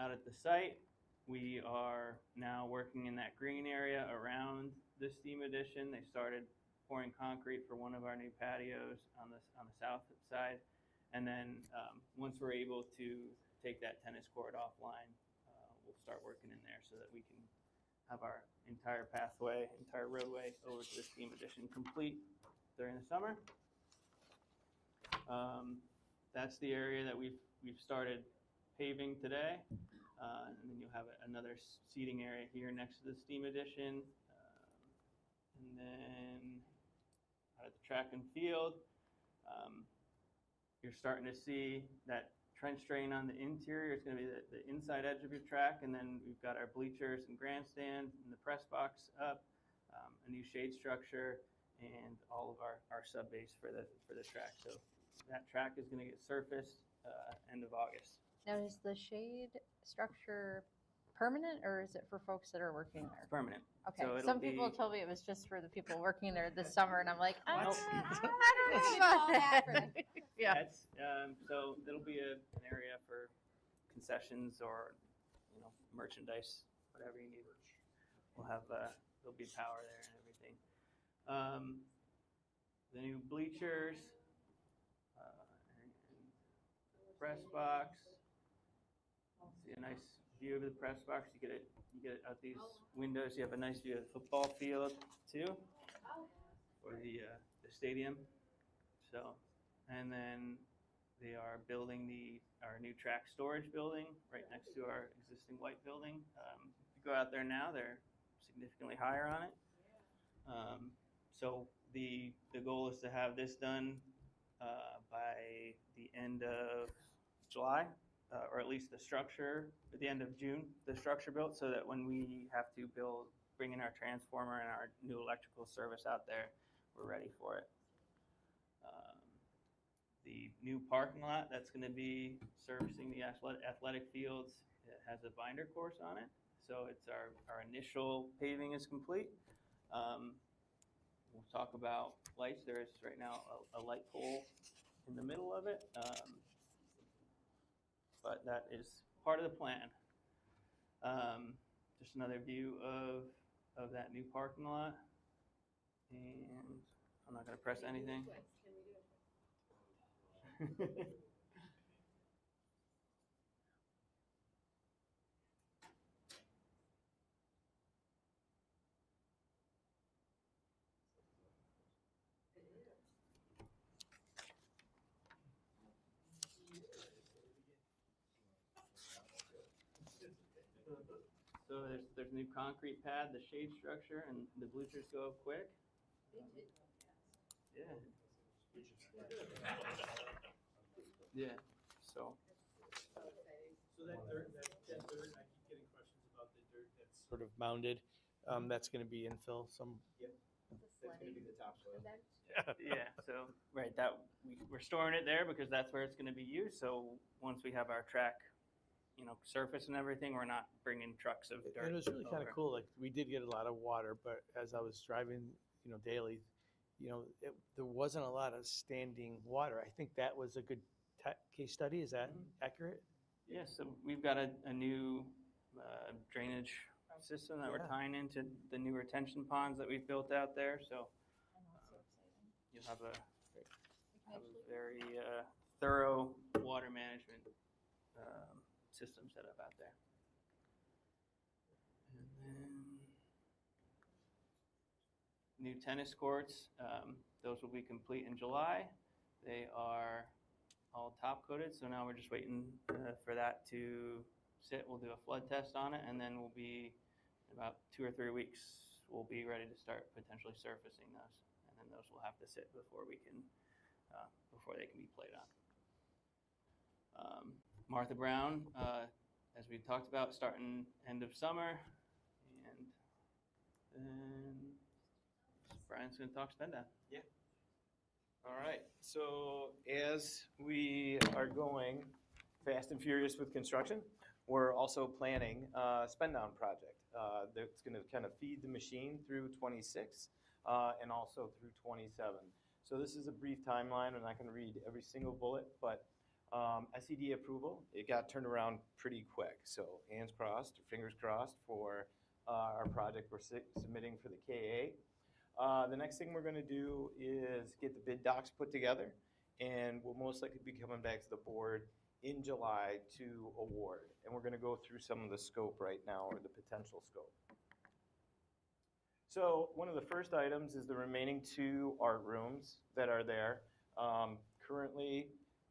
Out at the site, we are now working in that green area around the STEAM edition. They started pouring concrete for one of our new patios on the south side, and then once we're able to take that tennis court offline, we'll start working in there so that we can have our entire pathway, entire roadway over to the STEAM edition complete during the summer. That's the area that we've started paving today, and then you'll have another seating area here next to the STEAM edition, and then out at the track and field, you're starting to see that trench drain on the interior. It's going to be the inside edge of your track, and then we've got our bleachers and grandstand and the press box up, a new shade structure, and all of our sub base for the track. So that track is going to get surfaced end of August. Now, is the shade structure permanent, or is it for folks that are working there? It's permanent. Okay, So it'll some people be- told me it was just for the people working there this summer, and I'm like, I Nope. don't know about that. Yeah. That's, so it'll be an area for concessions or, merchandise, whatever you need. We'll have, there'll be power there and everything. The new bleachers, and press box, See a nice view of the press box. You get it out these windows. You have a nice view of the football field too, or the stadium. So, and then they are building our new track storage building right next to our existing white building. If you go out there now, they're significantly higher on it. So the goal is to have this done by the end of July, or at least the structure at the end of June, the structure built, so that when we have to bring in our transformer and our new electrical service out there, we're ready for it. The new parking lot that's going to be servicing the athletic fields, it has a binder course on it. So it's our initial paving is complete. We'll talk about lights. There is right now a light pole in the middle of it, but that is part of the plan. Just another view of that new parking lot, and I'm not going to press anything. So there's a new concrete pad, the shade structure, and the bleachers go up quick. Yeah. Yeah. So that dirt, I keep getting questions about the dirt that's sort of mounded. That's going to be infill. That's going to be the topsoil. yeah. So right, that we're storing it there because that's where it's going to be used. So once we have our track, surface and everything, we're not bringing trucks of dirt. And it was really kind of cool. Like, we did get a lot of water, but as I was driving, daily, there wasn't a lot of standing water. I think that was a good case study. Is that accurate? Yeah, so we've got a new drainage system that we're tying into the new retention ponds that we've built out there. So you'll have a very thorough water management system set up out there. And then new tennis courts, those will be complete in July. They are all top coated, so now we're just waiting for that to sit. We'll do a flood test on it, and then we'll be in about 2 or 3 weeks, we'll be ready to start potentially surfacing those, and then those will have to sit before they can be played on. Martha Brown, as we talked about, starting end of summer, and then Brian's going to talk spend down. Yeah. All right. So as we are going fast and furious with construction, we're also planning a spend down project that's going to kind of feed the machine through 26 and also through 27. So this is a brief timeline. I'm not going to read every single bullet, but SED approval, it got turned around pretty quick. So hands crossed, fingers crossed for our project we're submitting for the KA. The next thing we're going to do is get the bid docs put together, and we'll most likely be coming back to the board in July to award. And we're going to go through some of the scope right now, or the potential scope. So one of the first items is the remaining 2 art rooms that are there. Currently,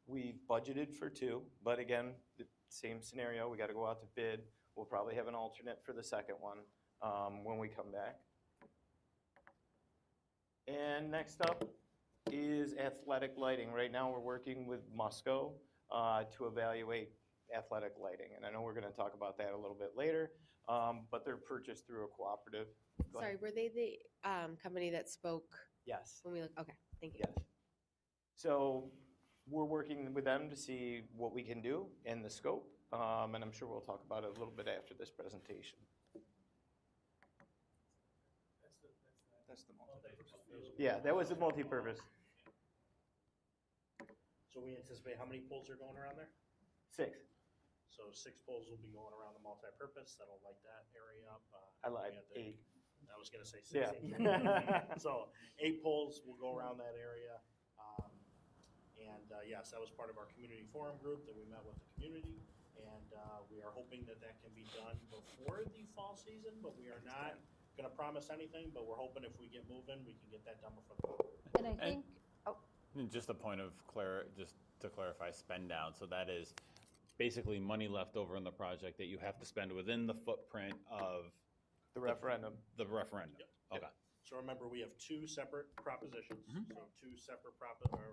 we've budgeted for 2, but again, the same scenario, we got to go out to bid. We'll probably have an alternate for the second one when we come back. And next up is athletic lighting. Right now, we're working with Musco to evaluate athletic lighting. And I know we're going to talk about that a little bit later, but they're purchased through a cooperative. Go Sorry, ahead. were they the company that spoke Yes. when we look? Okay, thank you. Yes. So we're working with them to see what we can do in the scope, and I'm sure we'll talk about it a little bit after this presentation. That's the multi-purpose. Yeah, that was a multi-purpose. So we anticipate how many poles are going around there? 6. So 6 poles will be going around the multi-purpose. That'll light that area up. I lied. we got 8. I was gonna say 6. Yeah. So 8 poles will go around that area. And yes, that was part of our community forum group that we met with the community. And we are hoping that that can be done before the fall season, but we are not going to promise anything, but we're hoping if we get moving, we can get that done before the fall. And I think, And just a point of just to clarify, spend down. So that is basically money left over in the project that you have to spend within the footprint of The referendum. the referendum. Yep. Okay. So remember, we have two separate propositions, so two separate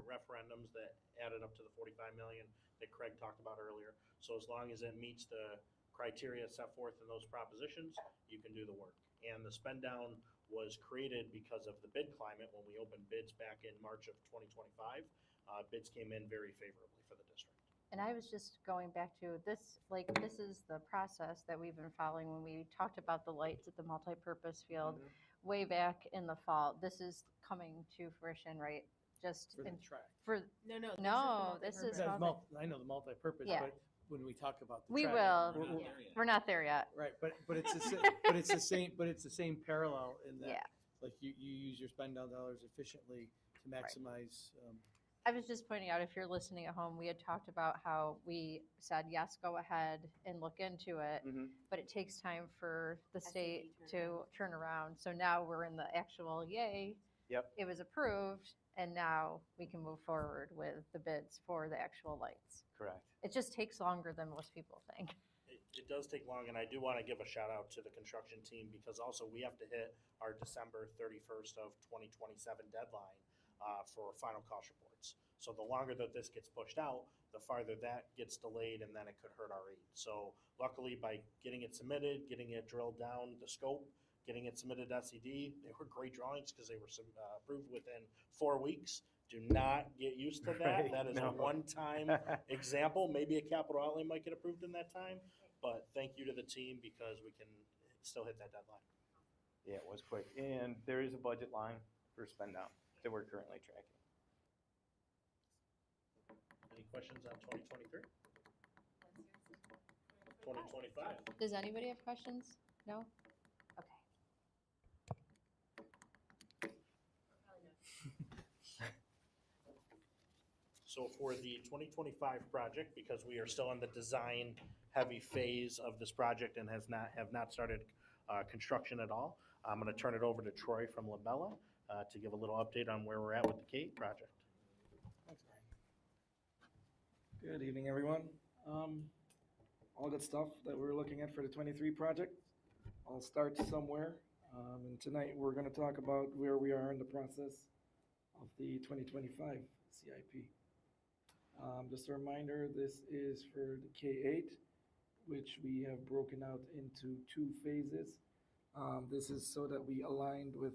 referendums that added up to the 45 million that Craig talked about earlier. So as long as it meets the criteria set forth in those propositions, you can do the work. And the spend down was created because of the bid climate. When we opened bids back in March of 2025, bids came in very favorably for the district. and I was just going back to this, like, this is the process that we've been following when we talked about the lights at the multipurpose field way back in the fall. This is coming to fruition, right? Just For the in, track. for, no, this is, I know the multi-purpose, Yeah. but when we talk about the we track, will, we're- we're not there yet. Right, but it's the same parallel in that, Yeah. like, you use your spend down dollars efficiently to maximize, I was just pointing out, if you're listening at home, we had talked about how we said, yes, go ahead and look into it, but it takes time for the state to turn around. So now we're in the actual, yay, Yep. it was approved, and now we can move forward with the bids for the actual lights. Correct. It just takes longer than most people think. It does take long, and I do want to give a shout out to the construction team because also we have to hit our December 31st of 2027 deadline for final cost reports. So the longer that this gets pushed out, the farther that gets delayed, and then it could hurt our aid. So luckily, by getting it submitted, getting it drilled down, the scope, getting it submitted to SED, they were great drawings because they were approved within 4 weeks. Do not get used to that. Right, That is no. a one-time example. Maybe a capital outlay might get approved in that time, but thank you to the team because we can still hit that deadline. Yeah, it was quick. And there is a budget line for spend down that we're currently tracking. Any questions on 2023? 2025? Does anybody have questions? No? Okay. So for the 2025 project, because we are still in the design heavy phase of this project and have not started construction at all, I'm going to turn it over to Troy from Labella to give a little update on where we're at with the Kate project. Thanks, Brian. Good evening, everyone. All good stuff that we're looking at for the 23 project. I'll start somewhere. And tonight we're going to talk about where we are in the process of the 2025 CIP. Just a reminder, this is for the K-8, which we have broken out into 2 phases. This is so that we aligned with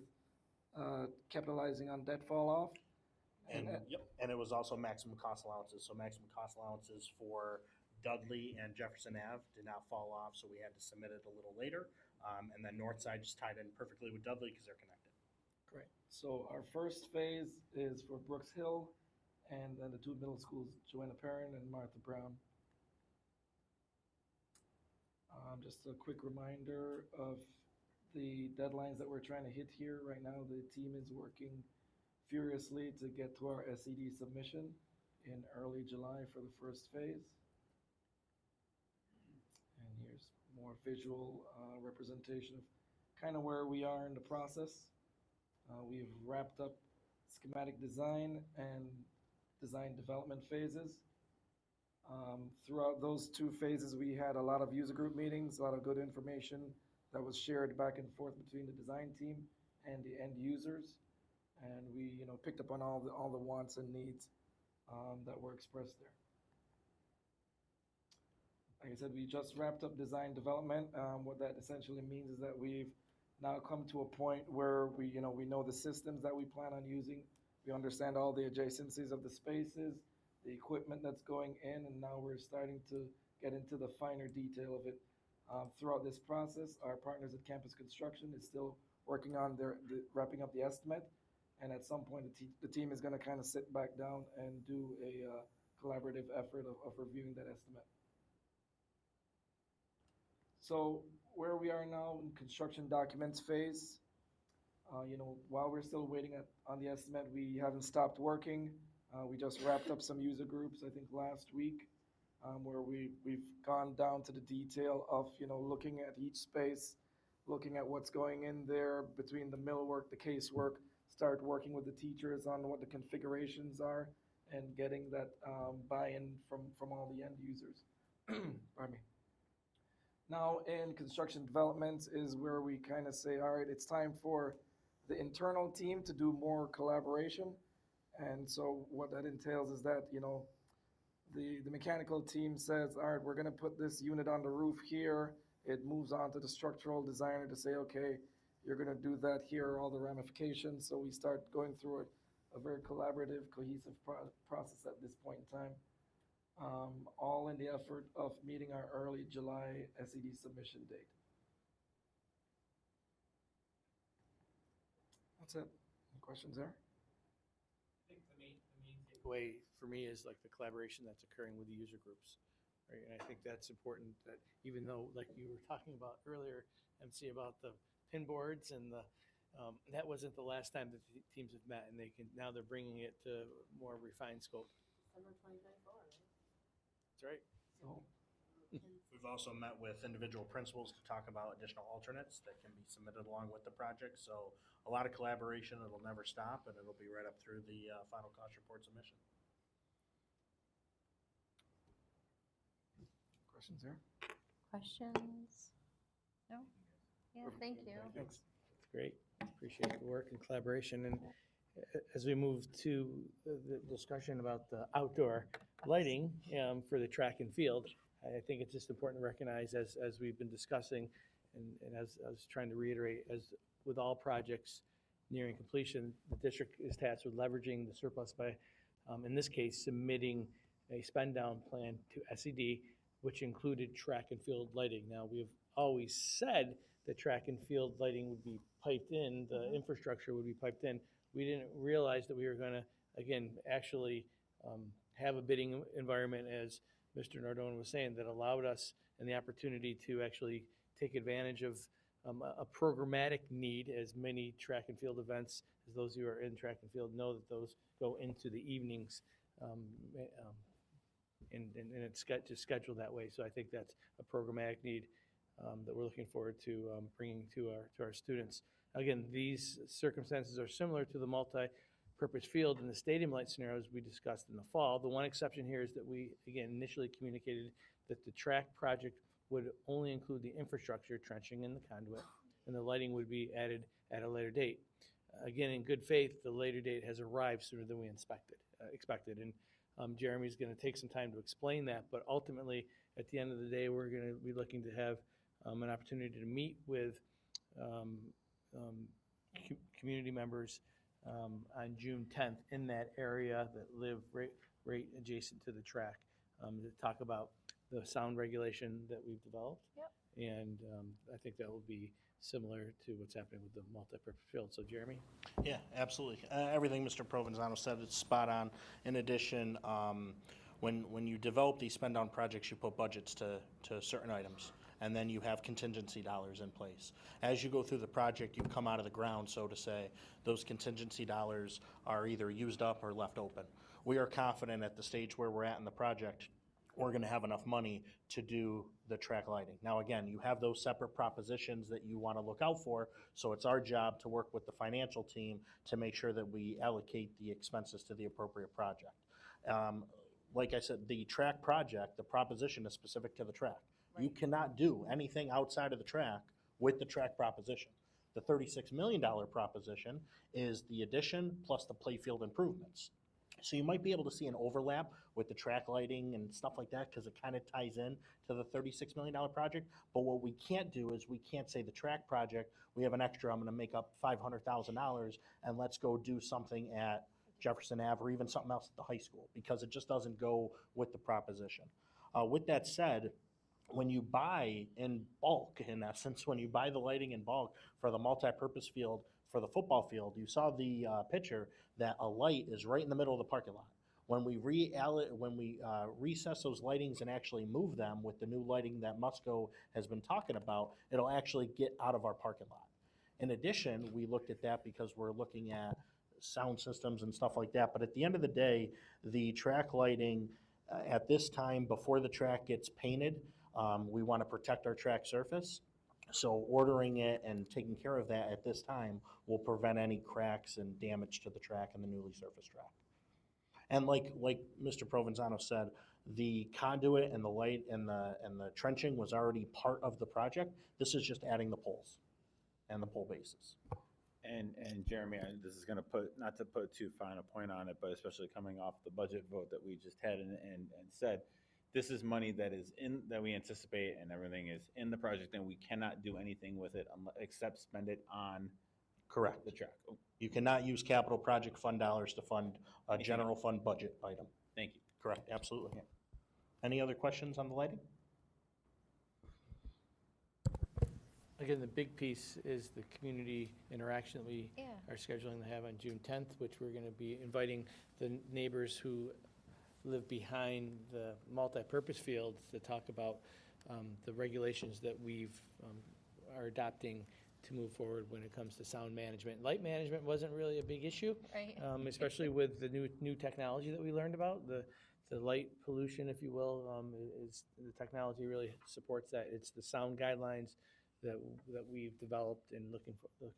capitalizing on debt fall off. And it was also maximum cost allowances. So maximum cost allowances for Dudley and Jefferson Ave did not fall off, so we had to submit it a little later. And then Northside just tied in perfectly with Dudley because they're connected. Great. So our first phase is for Brooks Hill, and then the 2 middle schools, Joanna Perrin and Martha Brown. Just a quick reminder of the deadlines that we're trying to hit here. Right now, the team is working furiously to get to our SED submission in early July for the first phase. And here's more visual representation of kind of where we are in the process. We've wrapped up schematic design and design development phases. Throughout those 2 phases, we had a lot of user group meetings, a lot of good information that was shared back and forth between the design team and the end users. And we, picked up on all the wants and needs that were expressed there. Like I said, we just wrapped up design development. What that essentially means is that we've now come to a point where we know the systems that we plan on using. We understand all the adjacencies of the spaces, the equipment that's going in, and now we're starting to get into the finer detail of it. Throughout this process, our partners at Campus Construction is still working on wrapping up the estimate, and at some point the team is going to kind of sit back down and do a collaborative effort of reviewing that estimate. So where we are now in construction documents phase, while we're still waiting on the estimate, we haven't stopped working. We just wrapped up some user groups, I think last week. where we've gone down to the detail of, looking at each space, looking at what's going in there between the millwork, the casework, start working with the teachers on what the configurations are, and getting that buy-in from all the end users. Pardon me. Now, in construction development is where we kind of say, all right, it's time for the internal team to do more collaboration. And so what that entails is that, the mechanical team says, all right, we're going to put this unit on the roof here. It moves on to the structural designer to say, okay, you're going to do that here, all the ramifications. So we start going through a very collaborative, cohesive process at this point in time, all in the effort of meeting our early July SED submission date. That's it. Any questions there? I think the main takeaway for me is like the collaboration that's occurring with the user groups, right? And I think that's important, that even though, like you were talking about earlier, MC, about the pin boards and that wasn't the last time that the teams have met, and now they're bringing it to more refined scope. Summer 2024, right? That's right. So, We've also met with individual principals to talk about additional alternates that can be submitted along with the project. So a lot of collaboration. It'll never stop, and it'll be right up through the final cost report submission. questions there? Questions? No? Yeah, thank you. Thanks. That's great. Appreciate the work and collaboration. And as we move to the discussion about the outdoor lighting for the track and field, I think it's just important to recognize, as we've been discussing, and as I was trying to reiterate, as with all projects nearing completion, the district is tasked with leveraging the surplus by, in this case, submitting a spend down plan to SED, which included track and field lighting. Now, we've always said that track and field lighting would be piped in, the infrastructure would be piped in. We didn't realize that we were going to, again, actually have a bidding environment, as Mr. Nardone was saying, that allowed us and the opportunity to actually take advantage of a programmatic need, as many track and field events, as those who are in track and field know, that those go into the evenings, and it's just scheduled that way. So I think that's a programmatic need that we're looking forward to bringing to our students. Again, these circumstances are similar to the multi-purpose field and the stadium light scenarios we discussed in the fall. The one exception here is that we, again, initially communicated that the track project would only include the infrastructure, trenching and the conduit, and the lighting would be added at a later date. Again, in good faith, the later date has arrived sooner than we expected. And Jeremy's going to take some time to explain that, but ultimately, at the end of the day, we're going to be looking to have an opportunity to meet with community members on June 10th in that area that live right adjacent to the track, to talk about the sound regulation that we've developed. Yep. And I think that will be similar to what's happening with the multi-purpose field. So, Jeremy? Yeah, absolutely. Everything Mr. Provenzano said is spot on. In addition, when you develop these spend down projects, you put budgets to certain items, and then you have contingency dollars in place. As you go through the project, you come out of the ground, so to say, those contingency dollars are either used up or left open. We are confident at the stage where we're at in the project, we're going to have enough money to do the track lighting. Now, again, you have those separate propositions that you want to look out for, so it's our job to work with the financial team to make sure that we allocate the expenses to the appropriate project. Like I said, the track project, the proposition is specific to the track. Right. You cannot do anything outside of the track with the track proposition. The $36 million proposition is the addition plus the playfield improvements. So you might be able to see an overlap with the track lighting and stuff like that, because it kind of ties in to the $36 million project. But what we can't do is we can't say the track project, we have an extra, I'm going to make up $500,000 and let's go do something at Jefferson Ave or even something else at the high school, because it just doesn't go with the proposition. With that said, when you buy in bulk, in essence, when you buy the lighting in bulk for the multi-purpose field, for the football field, you saw the picture that a light is right in the middle of the parking lot. When we recess those lightings and actually move them with the new lighting that Musco has been talking about, it'll actually get out of our parking lot. In addition, we looked at that because we're looking at sound systems and stuff like that. But at the end of the day, the track lighting At this time, before the track gets painted, we want to protect our track surface. So ordering it and taking care of that at this time will prevent any cracks and damage to the track and the newly surfaced track. And like Mr. Provenzano said, the conduit and the light and the trenching was already part of the project. This is just adding the poles and the pole bases. And Jeremy, this is going to not to put too fine a point on it, but especially coming off the budget vote that we just had and said, this is money that we anticipate and everything is in the project, and we cannot do anything with it except spend it on Correct. the track. Oh, You cannot use capital project fund dollars to fund a general fund budget item. thank you. Correct, absolutely. Any other questions on the lighting? Again, the big piece is the community interaction that we Yeah. are scheduling to have on June 10th, which we're going to be inviting the neighbors who live behind the multi-purpose fields to talk about the regulations that are adopting to move forward when it comes to sound management. Light management wasn't really a big issue, Right. especially with the new technology that we learned about. The light pollution, if you will, is the technology really supports that. It's the sound guidelines that we've developed and looking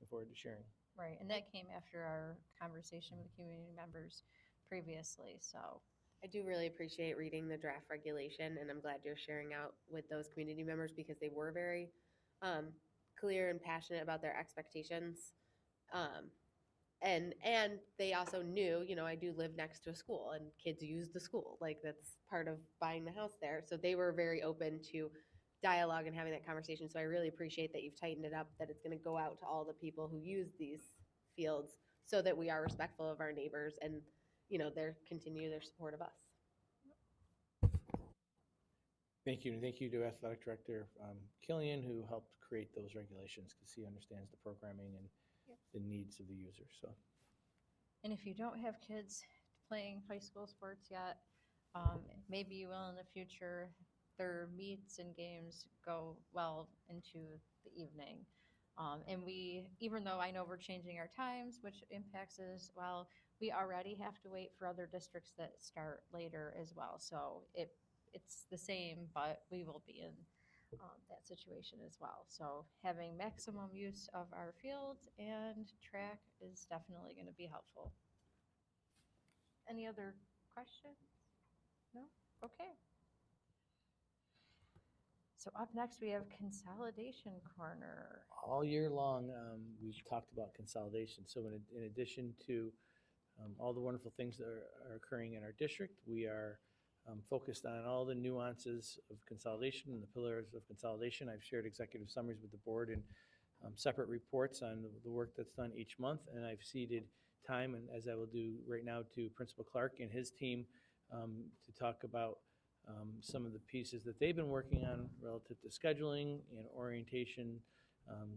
forward to sharing. Right, and that came after our conversation with community members previously, so. I do really appreciate reading the draft regulation, and I'm glad you're sharing out with those community members because they were very clear and passionate about their expectations. And they also knew, I do live next to a school and kids use the school. Like that's part of buying the house there. So they were very open to dialogue and having that conversation. So I really appreciate that you've tightened it up, that it's going to go out to all the people who use these fields so that we are respectful of our neighbors and, continue their support of us. Thank you, and thank you to Athletic Director Killian, who helped create those regulations because he understands the programming and the needs of the user. So, And if you don't have kids playing high school sports yet, maybe you will in the future. Their meets and games go well into the evening. And even though I know we're changing our times, which impacts it as well, we already have to wait for other districts that start later as well. So it's the same, but we will be in that situation as well. So having maximum use of our fields and track is definitely going to be helpful. Any other questions? No? Okay. So up next, we have Consolidation Corner. all year long, we've talked about consolidation. So in addition to all the wonderful things that are occurring in our district, we are focused on all the nuances of consolidation and the pillars of consolidation. I've shared executive summaries with the board and separate reports on the work that's done each month, and I've ceded time, and as I will do right now, to Principal Clark and his team to talk about some of the pieces that they've been working on relative to scheduling and orientation,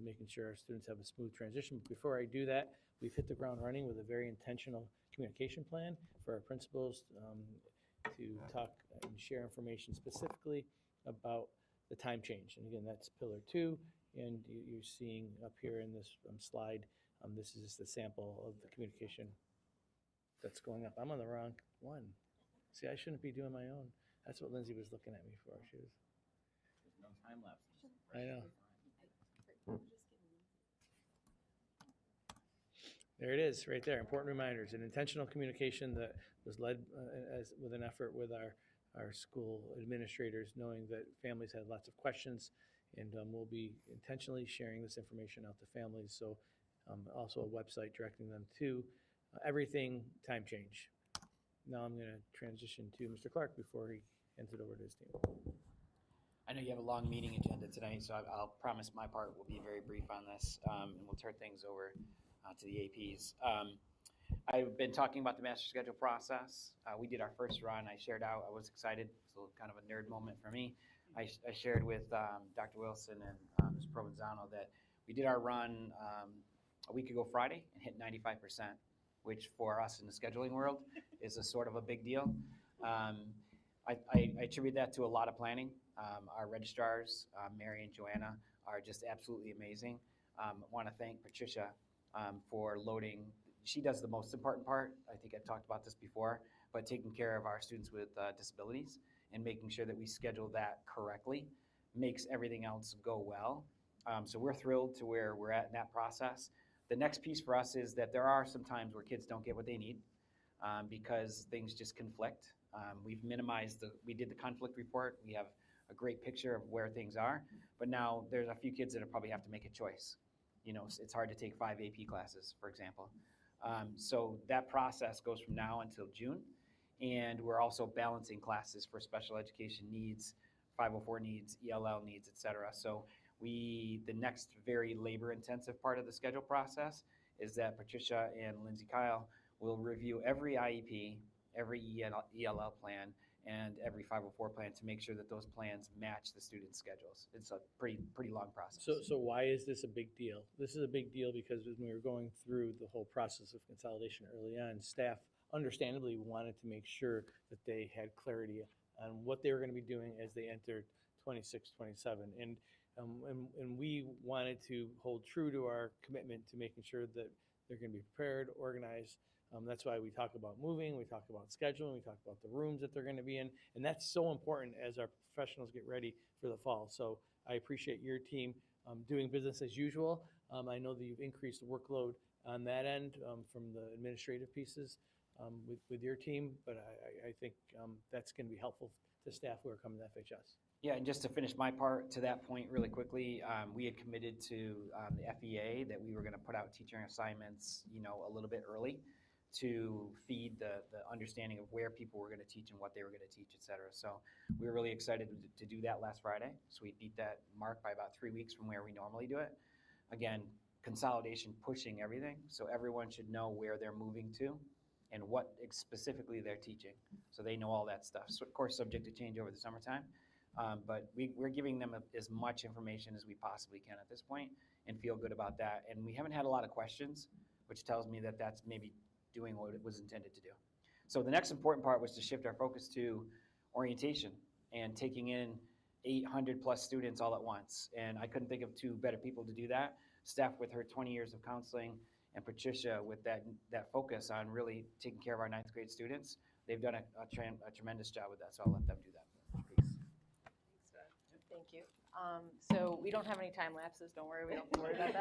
making sure our students have a smooth transition. But before I do that, we've hit the ground running with a very intentional communication plan for our principals to talk and share information specifically about the time change. And again, that's pillar 2, and you're seeing up here in this slide, this is just a sample of the communication that's going up. I'm on the wrong one. See, I shouldn't be doing my own. That's what Lindsay was looking at me for. She was. There's no time left. I know. There it is, right there. Important reminders. An intentional communication that was led with an effort with our school administrators, knowing that families had lots of questions, and we'll be intentionally sharing this information out to families. So also a website directing them to everything time change. Now I'm going to transition to Mr. Clark before he hands it over to his team. I know you have a long meeting agenda tonight, so I'll promise my part will be very brief on this, and we'll turn things over to the APs. I've been talking about the master schedule process. We did our first run. I shared out. I was excited. It's kind of a nerd moment for me. I shared with Dr. Wilson and Ms. Provenzano that we did our run a week ago Friday and hit 95%, which for us in the scheduling world is a sort of a big deal. I attribute that to a lot of planning. Our registrars, Mary and Joanna, are just absolutely amazing. I want to thank Patricia for loading. She does the most important part. I think I've talked about this before, but taking care of our students with disabilities and making sure that we schedule that correctly makes everything else go well. So we're thrilled to where we're at in that process. The next piece for us is that there are some times where kids don't get what they need because things just conflict. We've minimized we did the conflict report. We have a great picture of where things are, but now there's a few kids that probably have to make a choice. You know, it's hard to take 5 AP classes, for example. So that process goes from now until June, and we're also balancing classes for special education needs, 504 needs, ELL needs, et cetera. So the next very labor-intensive part of the schedule process is that Patricia and Lindsay Kyle will review every IEP, every ELL plan, and every 504 plan to make sure that those plans match the students' schedules. It's a pretty long process. So why is this a big deal? This is a big deal because when we were going through the whole process of consolidation early on, staff understandably wanted to make sure that they had clarity on what they were going to be doing as they entered 26, 27. And we wanted to hold true to our commitment to making sure that they're going to be prepared, organized. That's why we talk about moving, we talk about scheduling, we talk about the rooms that they're going to be in, and that's so important as our professionals get ready for the fall. So I appreciate your team doing business as usual. I know that you've increased the workload on that end from the administrative pieces with your team, but I think that's going to be helpful to staff who are coming to FHS. Yeah, and just to finish my part to that point really quickly, we had committed to the FEA that we were going to put out teaching assignments, you know, a little bit early to feed the understanding of where people were going to teach and what they were going to teach, et cetera. So we were really excited to do that last Friday. So we beat that mark by about 3 weeks from where we normally do it. Again, consolidation pushing everything, so everyone should know where they're moving to and what specifically they're teaching, so they know all that stuff. So of course, subject to change over the summertime, but we're giving them as much information as we possibly can at this point and feel good about that. And we haven't had a lot of questions, which tells me that that's maybe doing what it was intended to do. So the next important part was to shift our focus to orientation and taking in 800 plus students all at once. And I couldn't think of two better people to do that. Steph with her 20 years of counseling and Patricia with that focus on really taking care of our 9th grade students. They've done a tremendous job with that, so I'll let them do that. Please. Thank you. So we don't have any time lapses, don't worry, we don't have to worry about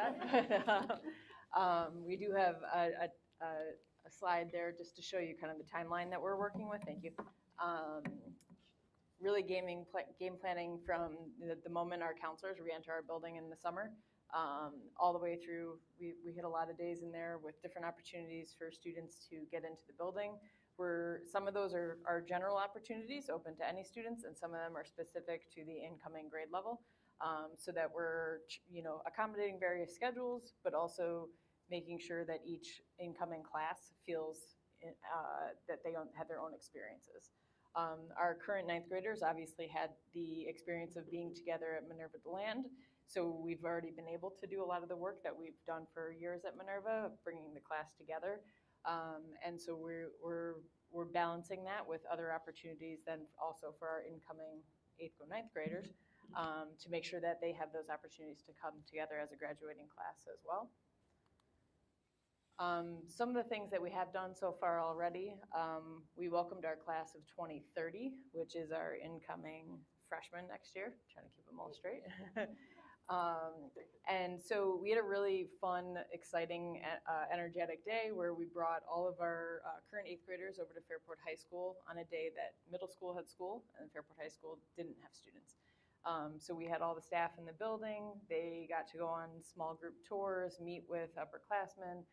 that. We do have a slide there just to show you kind of the timeline that we're working with. Thank you. Really game planning from the moment our counselors re-enter our building in the summer, all the way through. We hit a lot of days in there with different opportunities for students to get into the building. Some of those are general opportunities open to any students, and some of them are specific to the incoming grade level, so that we're accommodating various schedules, but also making sure that each incoming class feels that they have their own experiences. Our current 9th graders obviously had the experience of being together at Minerva DeLand, so we've already been able to do a lot of the work that we've done for years at Minerva, bringing the class together. And so we're balancing that with other opportunities then also for our incoming 8th and 9th graders to make sure that they have those opportunities to come together as a graduating class as well. Some of the things that we have done so far already, we welcomed our class of 2030, which is our incoming freshmen next year, trying to keep them all straight. And so we had a really fun, exciting, energetic day where we brought all of our current 8th graders over to Fairport High School on a day that middle school had school and Fairport High School didn't have students. So we had all the staff in the building. They got to go on small group tours, meet with upperclassmen,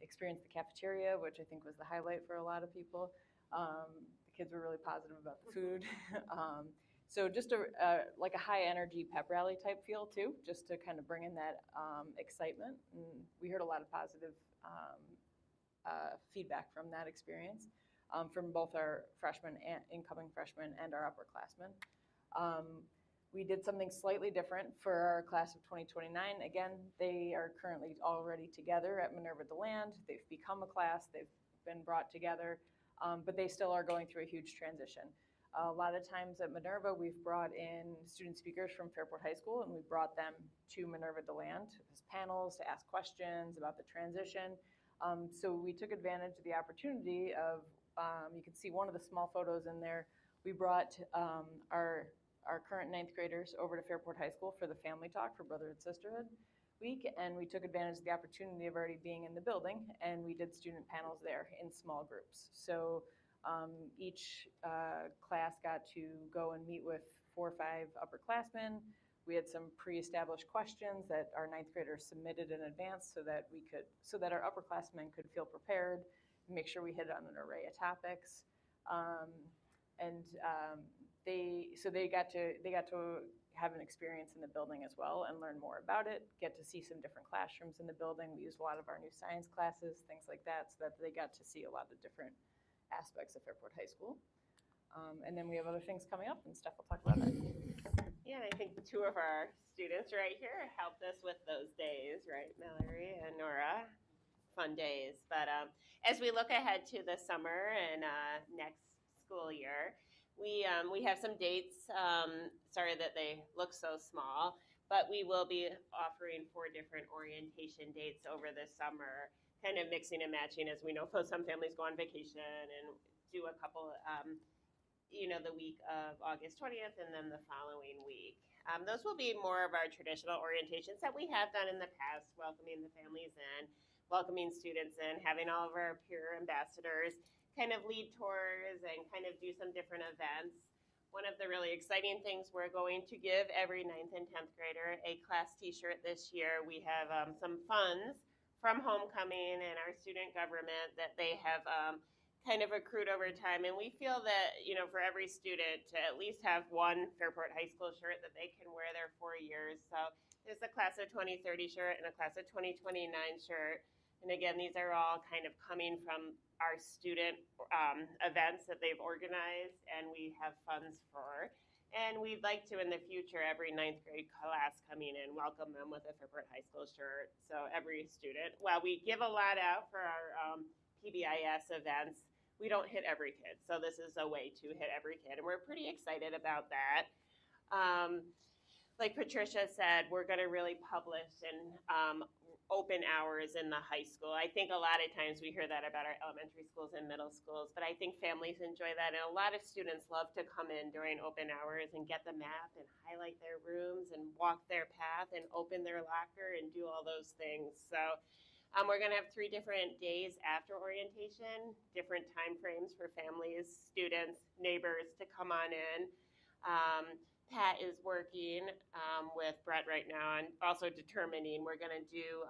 experience the cafeteria, which I think was the highlight for a lot of people. The kids were really positive about the food. So just like a high energy pep rally type feel too, just to kind of bring in that excitement. And we heard a lot of positive feedback from that experience from both our freshmen and incoming freshmen and our upperclassmen. We did something slightly different for our class of 2029. Again, they are currently already together at Minerva DeLand. They've become a class, they've been brought together, but they still are going through a huge transition. A lot of times at Minerva, we've brought in student speakers from Fairport High School, and we brought them to Minerva DeLand as panels to ask questions about the transition. So we took advantage of the opportunity of You can see one of the small photos in there. We brought our current ninth graders over to Fairport High School for the family talk for Brotherhood Sisterhood Week, and we took advantage of the opportunity of already being in the building, and we did student panels there in small groups. So each class got to go and meet with 4 or 5 upperclassmen. We had some pre-established questions that our ninth graders submitted in advance so that our upperclassmen could feel prepared, and make sure we hit on an array of topics. They got to have an experience in the building as well and learn more about it, get to see some different classrooms in the building. We used a lot of our new science classes, things like that, so that they got to see a lot of different aspects of Fairport High School. And then we have other things coming up, and Steph will talk about that. Yeah, and I think 2 of our students right here helped us with those days, right, Mallory and Nora? Fun days. But as we look ahead to the summer and next school year, we have some dates. Sorry that they look so small, but we will be offering 4 different orientation dates over the summer, kind of mixing and matching. As we know, some families go on vacation and do a couple, the week of August 20th and then the following week. Those will be more of our traditional orientations that we have done in the past, welcoming the families in, welcoming students in, having all of our peer ambassadors kind of lead tours and kind of do some different events. One of the really exciting things, we're going to give every 9th and 10th grader a class t-shirt this year. We have some funds from homecoming and our student government that they have kind of accrued over time. And we feel that, for every student to at least have one Fairport High School shirt that they can wear their 4 years. So there's a class of 2030 shirt and a class of 2029 shirt. And again, these are all kind of coming from our student events that they've organized and we have funds for. And we'd like to, in the future, every 9th grade class coming in, welcome them with a Fairport High School shirt. So every student, while we give a lot out for our PBIS events, we don't hit every kid. So this is a way to hit every kid. And we're pretty excited about that. Like Patricia said, we're going to really publish and open hours in the high school. I think a lot of times we hear that about our elementary schools and middle schools, but I think families enjoy that. And a lot of students love to come in during open hours and get the map and highlight their rooms and walk their path and open their locker and do all those things. So we're going to have 3 different days after orientation, different time frames for families, students, neighbors to come on in. Pat is working with Brett right now and also determining we're going to do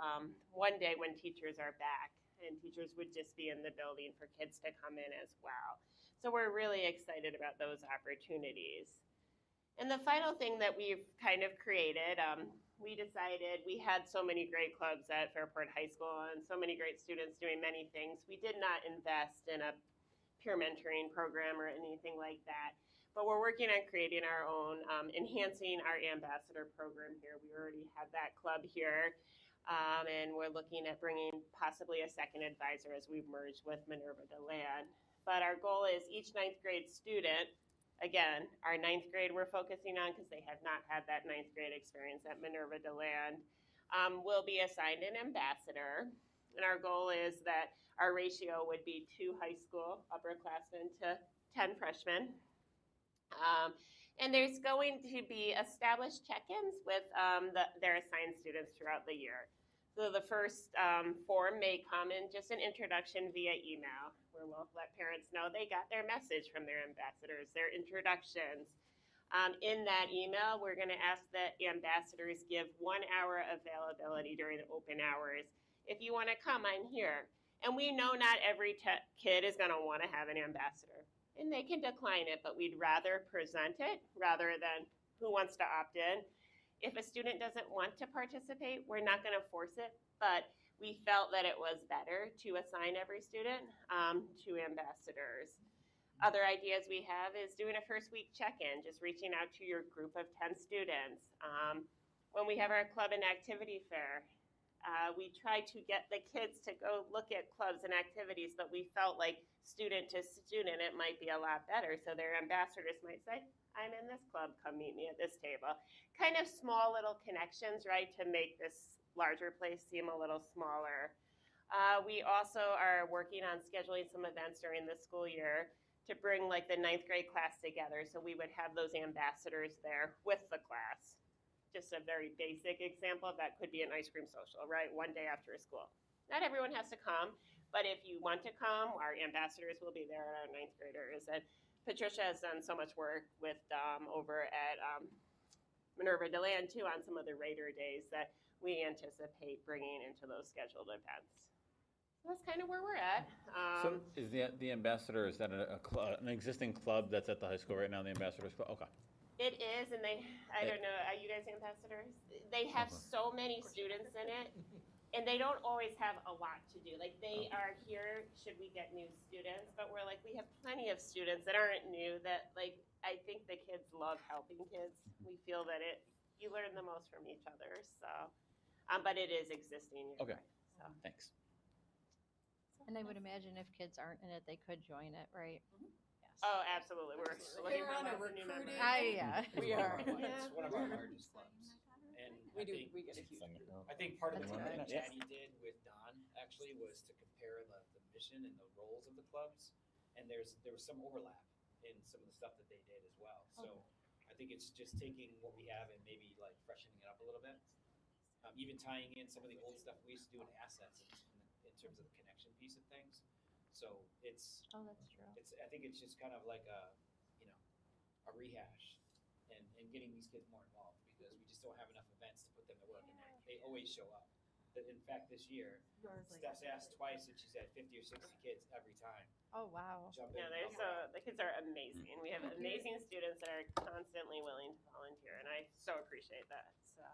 one day when teachers are back and teachers would just be in the building for kids to come in as well. So we're really excited about those opportunities. And the final thing that we've kind of created, we decided we had so many great clubs at Fairport High School and so many great students doing many things. We did not invest in a peer mentoring program or anything like that. But we're working on creating our own, enhancing our ambassador program here. We already have that club here. And we're looking at bringing possibly a second advisor as we've merged with Minerva DeLand. But our goal is each 9th grade student, again, our 9th grade we're focusing on because they have not had that 9th grade experience at Minerva DeLand, will be assigned an ambassador. And our goal is that our ratio would be 2 high school upperclassmen to 10 freshmen. And there's going to be established check-ins with their assigned students throughout the year. So the first form may come in just an introduction via email, where we'll let parents know they got their message from their ambassadors, their introductions. In that email, we're going to ask that ambassadors give 1 hour availability during the open hours. If you want to come, I'm here. And we know not every kid is going to want to have an ambassador. And they can decline it, but we'd rather present it rather than who wants to opt in. If a student doesn't want to participate, we're not going to force it, but we felt that it was better to assign every student to ambassadors. Other ideas we have is doing a first week check-in, just reaching out to your group of 10 students. When we have our club and activity fair, we try to get the kids to go look at clubs and activities, but we felt like student to student, it might be a lot better. So their ambassadors might say, I'm in this club, come meet me at this table. Kind of small little connections, right, to make this larger place seem a little smaller. We also are working on scheduling some events during the school year to bring like the 9th grade class together. So we would have those ambassadors there with the class. Just a very basic example of that could be an ice cream social, right? One day after school. Not everyone has to come, but if you want to come, our ambassadors will be there, our 9th graders. And Patricia has done so much work with over at Minerva DeLand too on some of the Raider days that we anticipate bringing into those scheduled events. So that's kind of where we're at. So is the ambassador, is that an existing club that's at the high school right now, the ambassadors club? Okay. It is, and I don't know, are you guys ambassadors? They have so many students in it, and they don't always have a lot to do. Like, they are here, should we get new students, but we're like, we have plenty of students that aren't new that, like, I think the kids love helping kids. We feel that you learn the most from each other, so, but it is existing. Okay, so. thanks. And I would imagine if kids aren't in it, they could join it, right? Oh, absolutely. We're looking for on a lots of new members. Yeah. We are. It's one of our largest clubs. And We get a huge I think part of the That's work good. that Jenny did with Don actually was to compare the mission and the roles of the clubs. And there was some overlap in some of the stuff that they did as well. So I think it's just taking what we have and maybe like freshening it up a little bit. Even tying in some of the old stuff we used to do in assets in terms of the connection piece of things. So it's Oh, that's true. I think it's just kind of like a rehash and getting these kids more involved because we just don't have enough events to put them to work and they always show up. In fact, this year, Steph's asked twice and she's had 50 or 60 kids every time. Oh, wow. Jump in. Yeah, the kids are amazing. We have amazing students that are constantly willing to volunteer, and I so appreciate that. So.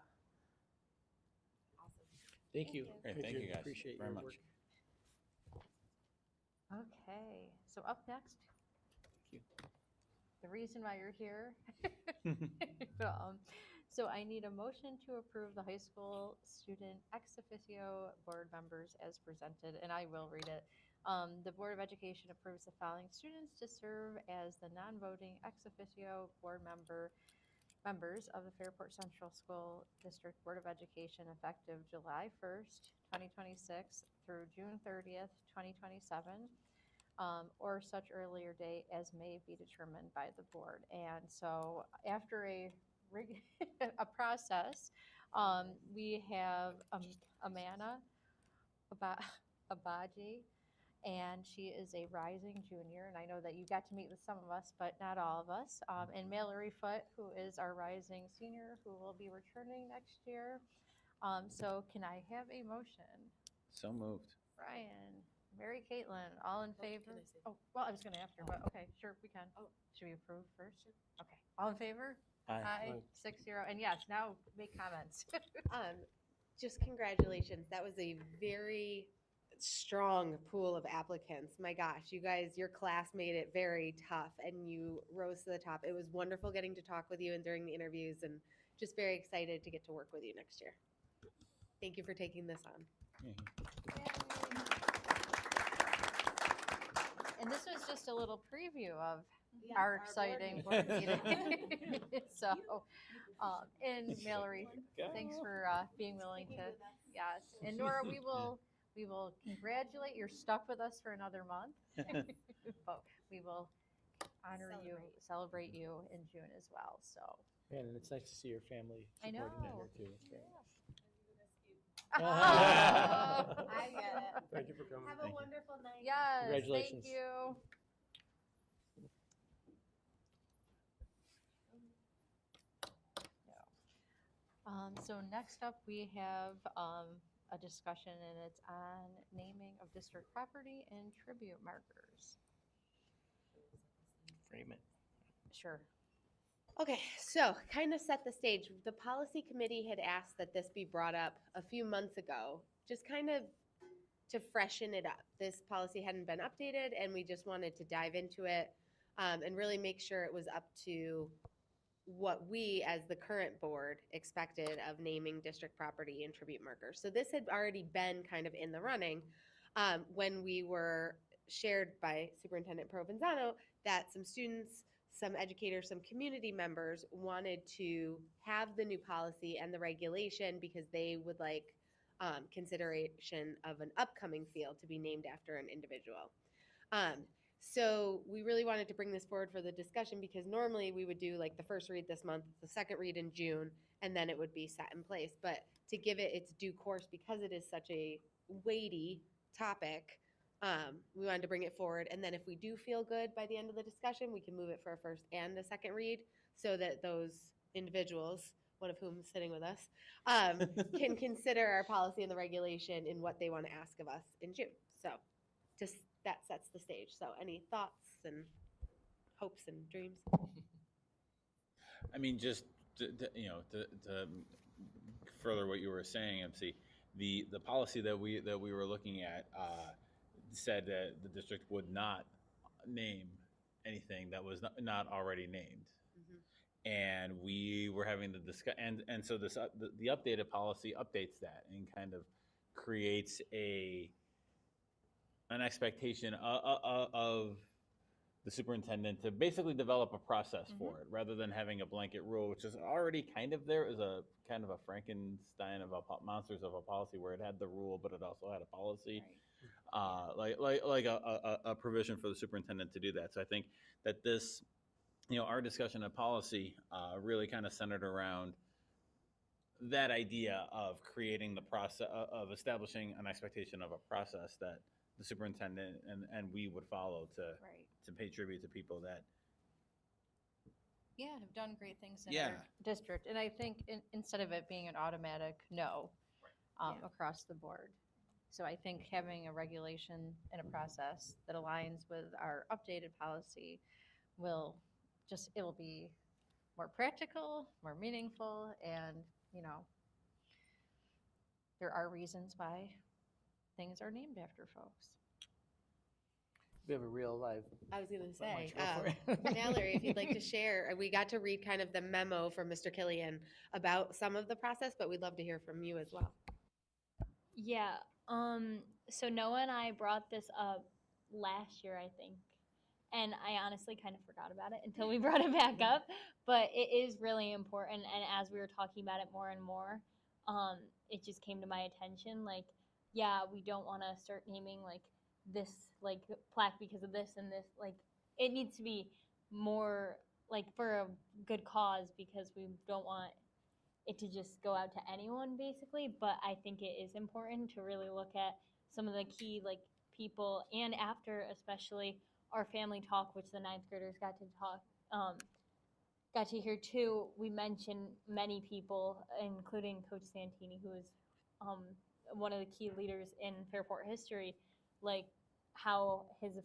Awesome. Thank you. Great, thank you guys Appreciate very your much. work. Okay, so up next, Thank you. the reason why you're here. So I need a motion to approve the high school student ex officio board members as presented, and I will read it. The Board of Education approves the following students to serve as the non-voting ex officio board members of the Fairport Central School District Board of Education effective July 1st, 2026 through June 30th, 2027. Or such earlier date as may be determined by the board. And so after a process, we have Amana Abaji, and she is a rising junior. And I know that you got to meet with some of us, but not all of us. And Mallory Foote, who is our rising senior, who will be returning next year. So can I have a motion? So moved. Brian, Mary Caitlin, all in favor? Oh, well, I was gonna after, but okay, sure, we can. Should we approve first? Okay, all in favor? Aye. 6-0, and yes, now make comments. Just congratulations. That was a very strong pool of applicants. My gosh, you guys, your class made it very tough and you rose to the top. It was wonderful getting to talk with you and during the interviews and just very excited to get to work with you next year. Thank you for taking this on. And this was just a little preview of our exciting board meeting. So, and Mallory, thanks for being willing to, yes. And Nora, we will congratulate, you're stuck with us for another month. But we will honor you, celebrate you in June as well, so. Man, and it's nice to see your family I know. supporting you here too. It's great. I get it. Thank you for coming. Have a wonderful night. Yes, Congratulations. thank you. So next up, we have a discussion, and it's on naming of district property and tribute markers. Frame it. Sure. Okay, so kind of set the stage. The policy committee had asked that this be brought up a few months ago, just kind of to freshen it up. This policy hadn't been updated, and we just wanted to dive into it and really make sure it was up to what we, as the current board, expected of naming district property and tribute markers. So this had already been kind of in the running when we were shared by Superintendent Provenzano that some students, some educators, some community members wanted to have the new policy and the regulation because they would like consideration of an upcoming field to be named after an individual. So we really wanted to bring this forward for the discussion because normally we would do like the first read this month, the second read in June, and then it would be set in place. But to give it its due course, because it is such a weighty topic, we wanted to bring it forward. And then if we do feel good by the end of the discussion, we can move it for a first and a second read so that those individuals, one of whom is sitting with us, can consider our policy and the regulation in what they want to ask of us in June. So just that sets the stage. So any thoughts and hopes and dreams? I mean, just to further what you were saying, MC, the policy that we were looking at said that the district would not name anything that was not already named. And we were having the discuss, and so this the updated policy updates that and kind of creates an expectation of the superintendent to basically develop a process for it, rather than having a blanket rule, which is already kind of there, is a kind of a Frankenstein of a monsters of a policy where it had the rule, but it also had a policy, like a provision for the superintendent to do that. So I think that this, our discussion of policy really kind of centered around that idea of creating the process of establishing an expectation of a process that the superintendent and we would follow to pay tribute to people that have done great things in Yeah. our district. And I think instead of it being an automatic no across the board. So I think having a regulation and a process that aligns with our updated policy will be more practical, more meaningful, and, there are reasons why things are named after folks. We have a real live. I was going to say, Go for it. Mallory, if you'd like to share, we got to read kind of the memo from Mr. Killian about some of the process, but we'd love to hear from you as well. Yeah. So Noah and I brought this up last year, I think. And I honestly kind of forgot about it until we brought it back up. But it is really important. And as we were talking about it more and more, it just came to my attention. Like, yeah, we don't want to start naming like this like plaque because of this and this. Like, it needs to be more like for a good cause, because we don't want it to just go out to anyone basically. But I think it is important to really look at some of the key like people, and after especially our family talk, which the ninth graders got to hear too. We mentioned many people, including Coach Santini, who is one of the key leaders in Fairport history, like how his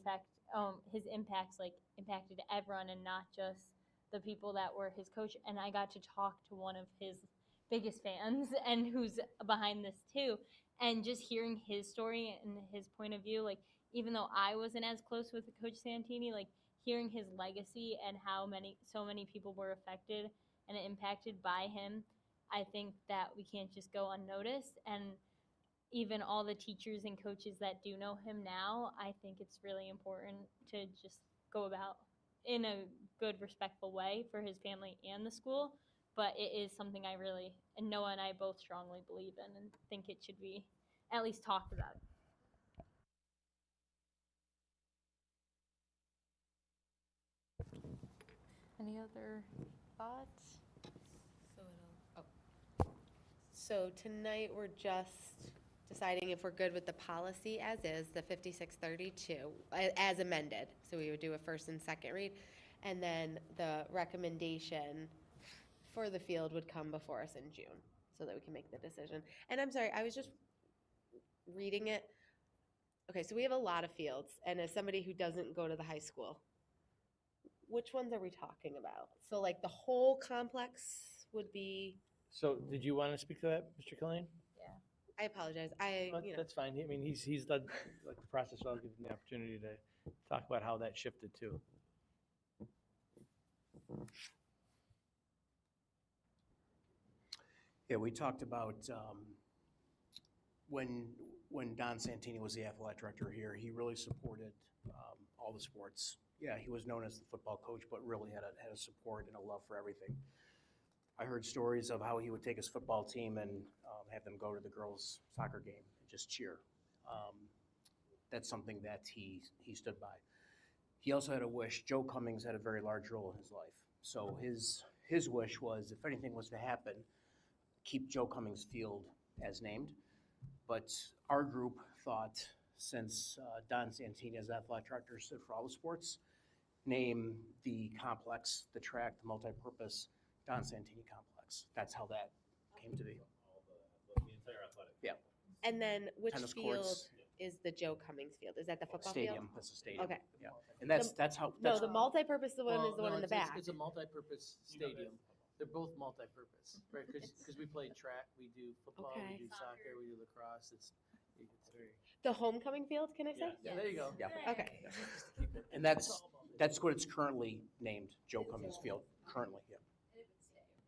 impacts like impacted everyone and not just the people that were his coach. And I got to talk to one of his biggest fans and who's behind this too, and just hearing his story and his point of view, like even though I wasn't as close with Coach Santini, like hearing his legacy and how so many people were affected and impacted by him, I think that we can't just go unnoticed. And even all the teachers and coaches that do know him now, I think it's really important to just go about in a good, respectful way for his family and the school. But it is something and Noah and I both strongly believe in and think it should be at least talked about. Any other thoughts? So tonight we're just deciding if we're good with the policy as is, the 5632, as amended. So we would do a first and second read, and then the recommendation for the field would come before us in June so that we can make the decision. And I'm sorry, I was just reading it. Okay, so we have a lot of fields, and as somebody who doesn't go to the high school, which ones are we talking about? So like the whole complex would be. So did you want to speak to that, Mr. Killian? Yeah. I apologize. That's fine. I mean, he's led like the process, so I'll give him the opportunity to talk about how that shifted too. Yeah, we talked about when Don Santini was the athletic director here, he really supported all the sports. Yeah, he was known as the football coach, but really had a support and a love for everything. I heard stories of how he would take his football team and have them go to the girls' soccer game and just cheer. That's something that he stood by. He also had a wish. Joe Cummings had a very large role in his life. So his wish was, if anything was to happen, keep Joe Cummings Field as named. But our group thought, since Don Santini as athletic director stood for all the sports, name the complex, the track, the multi-purpose Don Santini complex. That's how that came to be. The entire athletic. Yeah. And then which Tennis field courts. is the Joe Cummings field? Is that the football Stadium. field? That's a stadium. Okay. Yeah. And that's how. No, That's, the multi-purpose the one Well, is the one no, in the it's- back. It's a multi-purpose stadium. They're both multi-purpose, right? Because we play track, we do football, Okay. we do soccer, we do lacrosse. It's very. The homecoming field, can I say? Yeah, there you go. Yeah. Okay. and that's what it's currently named, Joe Cummings Field. Currently, yeah.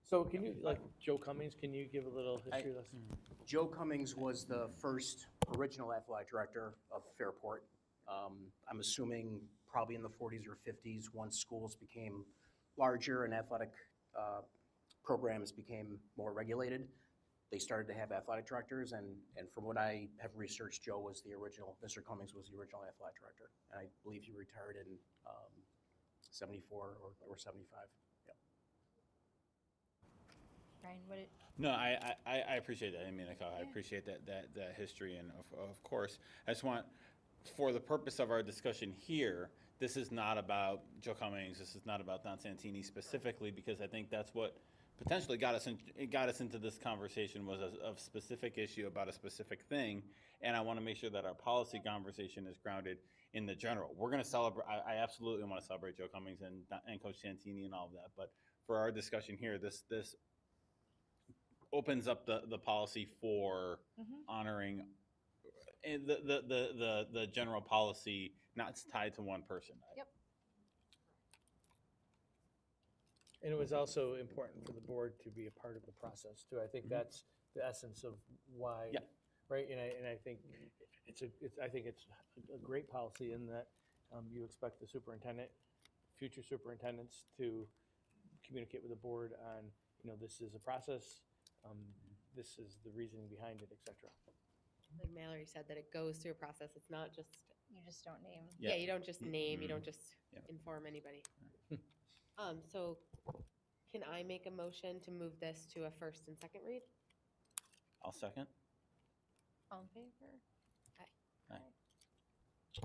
So can you, like, Joe Cummings, can you give a little history lesson? Joe Cummings was the first original athletic director of Fairport. I'm assuming probably in the 40s or 50s, once schools became larger and athletic programs became more regulated, they started to have athletic directors. And from what I have researched, Joe was the original, Mr. Cummings was the original athletic director. And I believe he retired in 74 or 75. Yeah. Ryan, what did, No, I appreciate that. I mean, I appreciate that history, and of course, I just want, for the purpose of our discussion here, this is not about Joe Cummings. This is not about Don Santini specifically, because I think that's what potentially got us into this conversation, was a specific issue about a specific thing, and I want to make sure that our policy conversation is grounded in the general. We're going to celebrate. I absolutely want to celebrate Joe Cummings and Coach Santini and all of that, but for our discussion here, this opens up the policy for honoring the general policy, not tied to one person. Yep. And it was also important for the board to be a part of the process too. I think that's the essence of why, Yeah. right? And I think it's a great policy in that you expect the superintendent, future superintendents, to communicate with the board on, this is a process, this is the reasoning behind it, et cetera. Like Mallory said, that it goes through a process. It's not just, You just don't name. yeah, you don't just name, you Mhm. don't just Yeah. inform anybody. So can I make a motion to move this to a first and second read? I'll second. All in favor? Aye. Aye.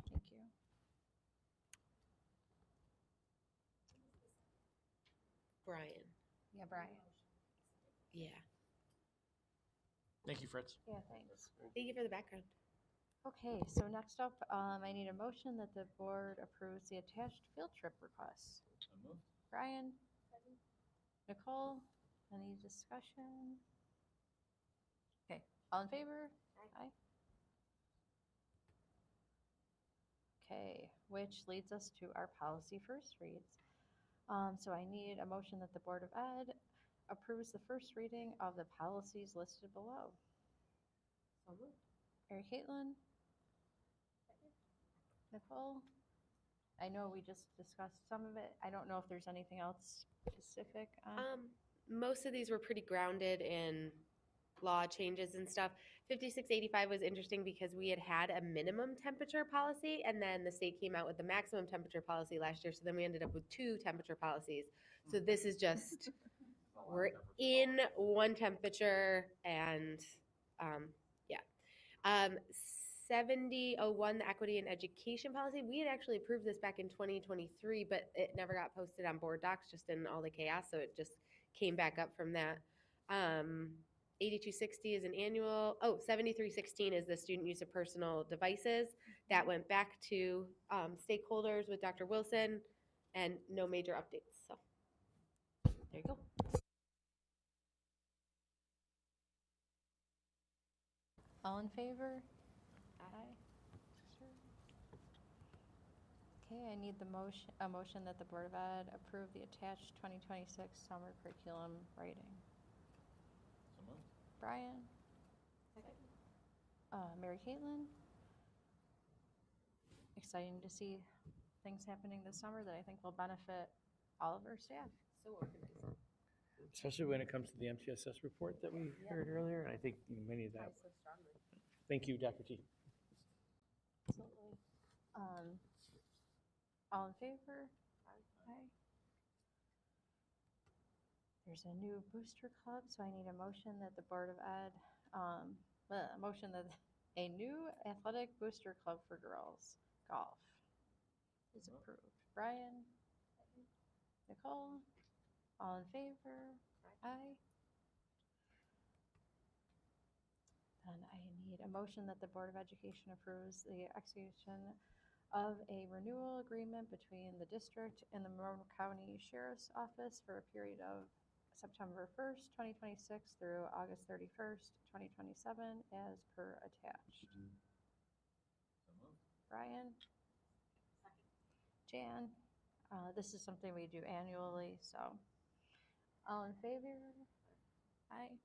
Thank you. Brian. Yeah, Brian. Yeah. Thank you, Fritz. Yeah, thanks. Thank you for the background. Okay, so next up, I need a motion that the board approves the attached field trip requests. Brian? Nicole? Any discussion? Okay, all in favor? Aye. Okay, which leads us to our policy first reads. So I need a motion that the Board of Ed approves the first reading of the policies listed below. So moved. Mary Caitlin? Nicole? I know we just discussed some of it. I don't know if there's anything else specific on. Most of these were pretty grounded in law changes and stuff. 5685 was interesting because we had a minimum temperature policy, and then the state came out with the maximum temperature policy last year. So then we ended up with 2 temperature policies. So this is just, we're in one temperature, and yeah. 7001, the equity and education policy. We had actually approved this back in 2023, but it never got posted on board docs, just in all the chaos. So it just came back up from that. 8260 is an annual. 7316 is the student use of personal devices. That went back to stakeholders with Dr. Wilson, and no major updates. So there you go. All in favor? Aye. Sure. Okay, I need a motion that the Board of Ed approve the attached 2026 summer curriculum writing. So moved. Brian? Second. Mary Caitlin? Exciting to see things happening this summer that I think will benefit all of our staff. So organized. especially when it comes to the MTSS report that we heard earlier, and I think many of that. Thank you, Dr. T. Absolutely. All in favor? Aye. There's a new booster club, so I need a motion that the Board of Ed, a motion that a new athletic booster club for girls golf is approved. Brian? Nicole? All in favor? Aye. Then I need a motion that the Board of Education approves the execution of a renewal agreement between the district and the Monroe County Sheriff's Office for a period of September 1st, 2026 through August 31st, 2027, as per attached. Brian? Jan? This is something we do annually, so. All in favor? Aye.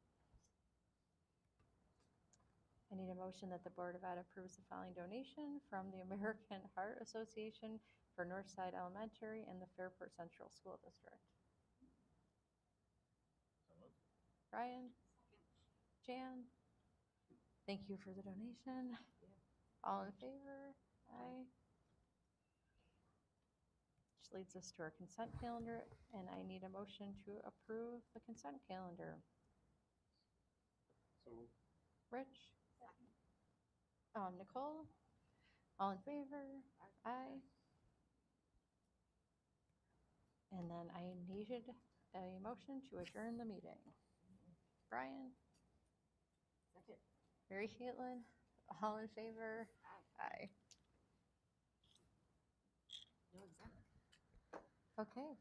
I need a motion that the Board of Ed approves the following donation from the American Heart Association for Northside Elementary and the Fairport Central School District. Brian? Jan? Thank you for the donation. All in favor? Aye. Which leads us to our consent calendar, and I need a motion to approve the consent calendar. Rich? Nicole? All in favor? Aye. And then I needed a motion to adjourn the meeting. Brian? Second. Mary Caitlin? All in favor? Aye. Okay.